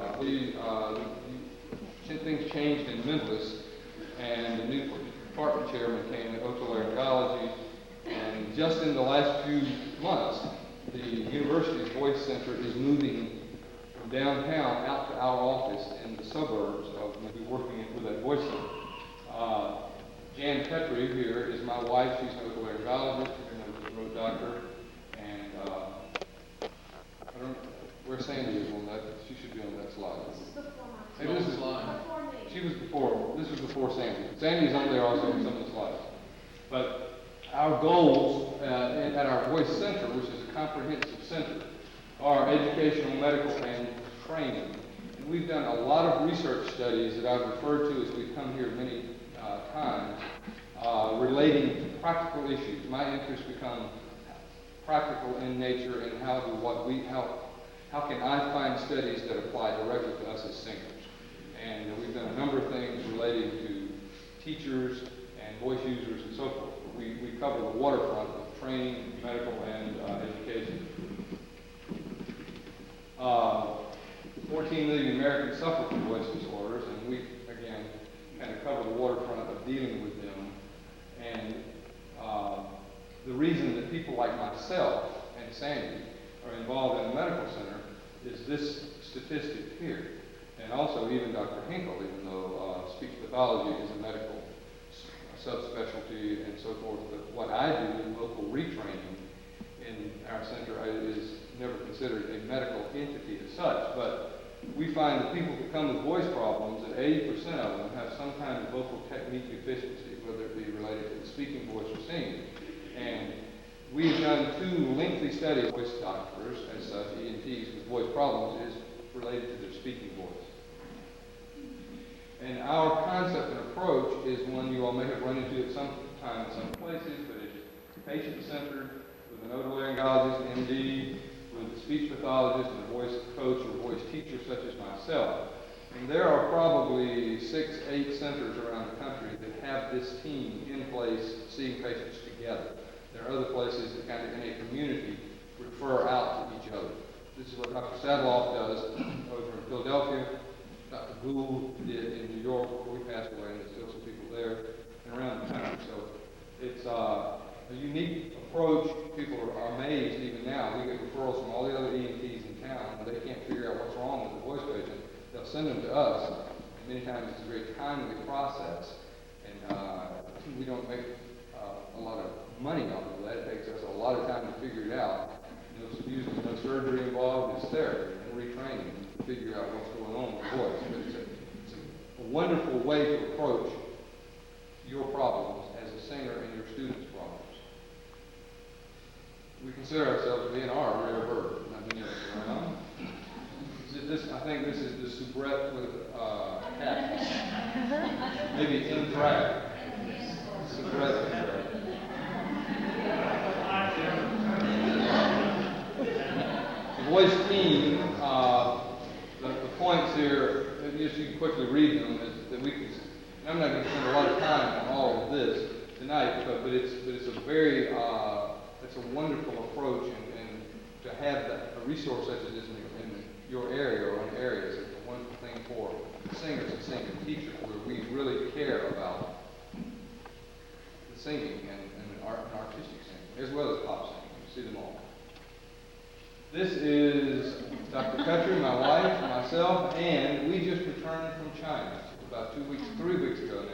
[SPEAKER 10] things changed in Memphis, and the new department chairman came at otolaryngology, and just in the last few months, the university's voice center is moving from downtown out to our office in the suburbs of maybe working with that voice center. Jan Petrie here is my wife. She's an otolaryngologist, a throat doctor, and I don't know where Sandy is on that. She should be on that slide. Maybe this is she was before. This was before Sandy. Sandy's on there also in some of the slides. But our goals at our voice center, which is a comprehensive center, are educational, medical, and training. And we've done a lot of research studies that I've referred to as we've come here many times, relating to practical issues. My interests become practical in nature, and how can I find studies that apply directly to us as singers? And we've done a number of things relating to teachers and voice users and so forth. We cover the waterfront of training, medical, and education. 14 million Americans suffer from voice disorders, and we, again, kind of cover the waterfront of dealing with them. And the reason that people like myself and Sandy are involved in the medical center is this statistic here. And also even Dr. Hinkle, even though speech pathology is a medical subspecialty and so forth, but what I do in local retraining in our center is never considered a medical entity as such, but we find that people who come with voice problems, that 80% of them have some kind of vocal technique deficiency, whether it be related to the speaking voice or singing. And we've done 2 lengthy studies. Voice doctors, as such, ENTs with voice problems, is related to their speaking voice. And our concept and approach is one you all may have run into at some time in some places, but it's patient-centered, with an otolaryngologist, MD, with a speech pathologist, and a voice coach or voice teacher such as myself. And there are probably 6, 8 centers around the country that have this team in place, seeing patients together. There are other places that kind of in a community refer out to each other. This is what Dr. Sadloff does over in Philadelphia. Dr. Gould did in New York before he passed away, and there's still some people there and around the country. So it's a unique approach. People are amazed even now. We get referrals from all the other ENTs in town, and they can't figure out what's wrong with the voice patient. They'll send them to us, and many times it's a very timely process, and we don't make a lot of money off of that. It takes us a lot of time to figure it out. Usually no surgery involved, it's therapy and retraining to figure out what's going on with the voice. But it's a wonderful way to approach your problems as a singer and your students' problems. We consider ourselves being our rare bird. Not many of us around. I think this is the soubrette with cat. Maybe in drag. Soubrette in drag. The voice team, the points here, just you can quickly read them, is that we can, I'm not going to spend a lot of time on all of this tonight, but it's a very, it's a wonderful approach, and to have a resource such as this in your area or in areas is a wonderful thing for singers and singing teachers, where we really care about the singing and artistic singing, as well as pop singing. You see them all. This is Dr. Petrie, my wife, myself, and we just returned from China about 3 weeks ago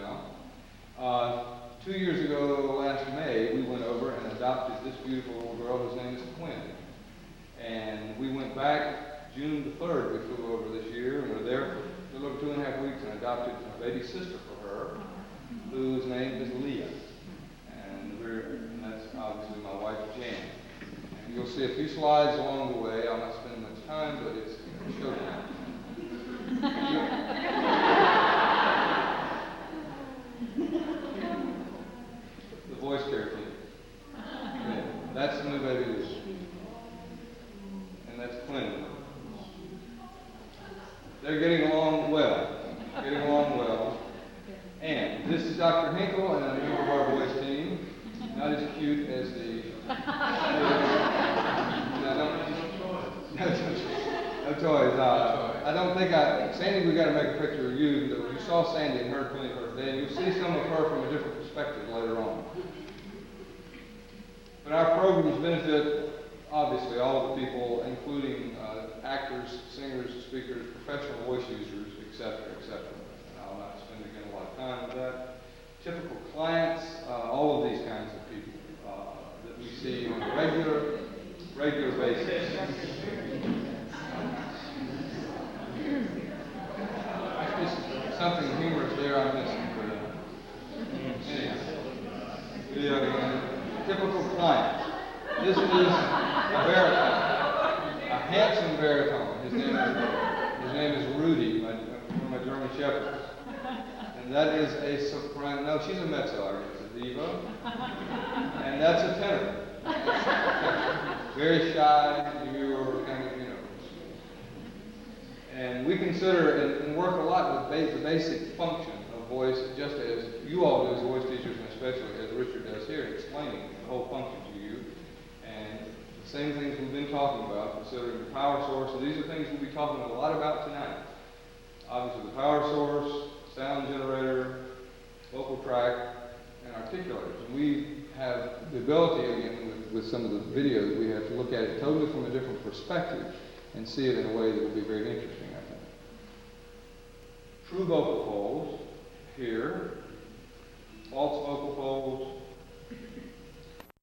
[SPEAKER 10] now. 2 years ago, last May, we went over and adopted this beautiful little girl whose name is Quinn. And we went back June the 3rd, we flew over this year, and we were there for a little 2.5 weeks and adopted a baby sister for her, whose name is Leah. And that's obviously my wife, Jan. You'll see a few slides along the way. I'll not spend much time, but it's showtime. The voice care team. Okay. That's the new baby Lucy. And that's Clinton. They're getting along well. And this is Dr. Hinkle and a member of our voice team. Not as cute as the... No toys. I don't think Sandy, we got to make a picture of you. You saw Sandy and her 21st day, and you'll see some of her from a different perspective later on. But our programs benefit, obviously, all of the people, including actors, singers, speakers, professional voice users, etc., etc. And I'll not spend, again, a lot of time with that. Typical clients, all of these kinds of people that we see on a regular basis. Actually, something humorous there I'm missing, but anyhow. Yeah, typical client. This is a baritone, a handsome baritone. His name is Rudy, one of my German shepherds. And that is a soprano. No, she's a mezzo, I guess, a diva. And that's a tenor. Very shy, demure, kind of, And we consider and work a lot with the basic function of voice, just as you all do as voice teachers, and especially as Richard does here, explaining the whole function to you. And the same things we've been talking about, considering the power source. So these are things we'll be talking a lot about tonight. Obviously, the power source, sound generator, vocal tract, and articulators. And we have the ability, again, with some of the videos, we have to look at it totally from a different perspective and see it in a way that will be very interesting, I think. True vocal folds here waltz vocal folds,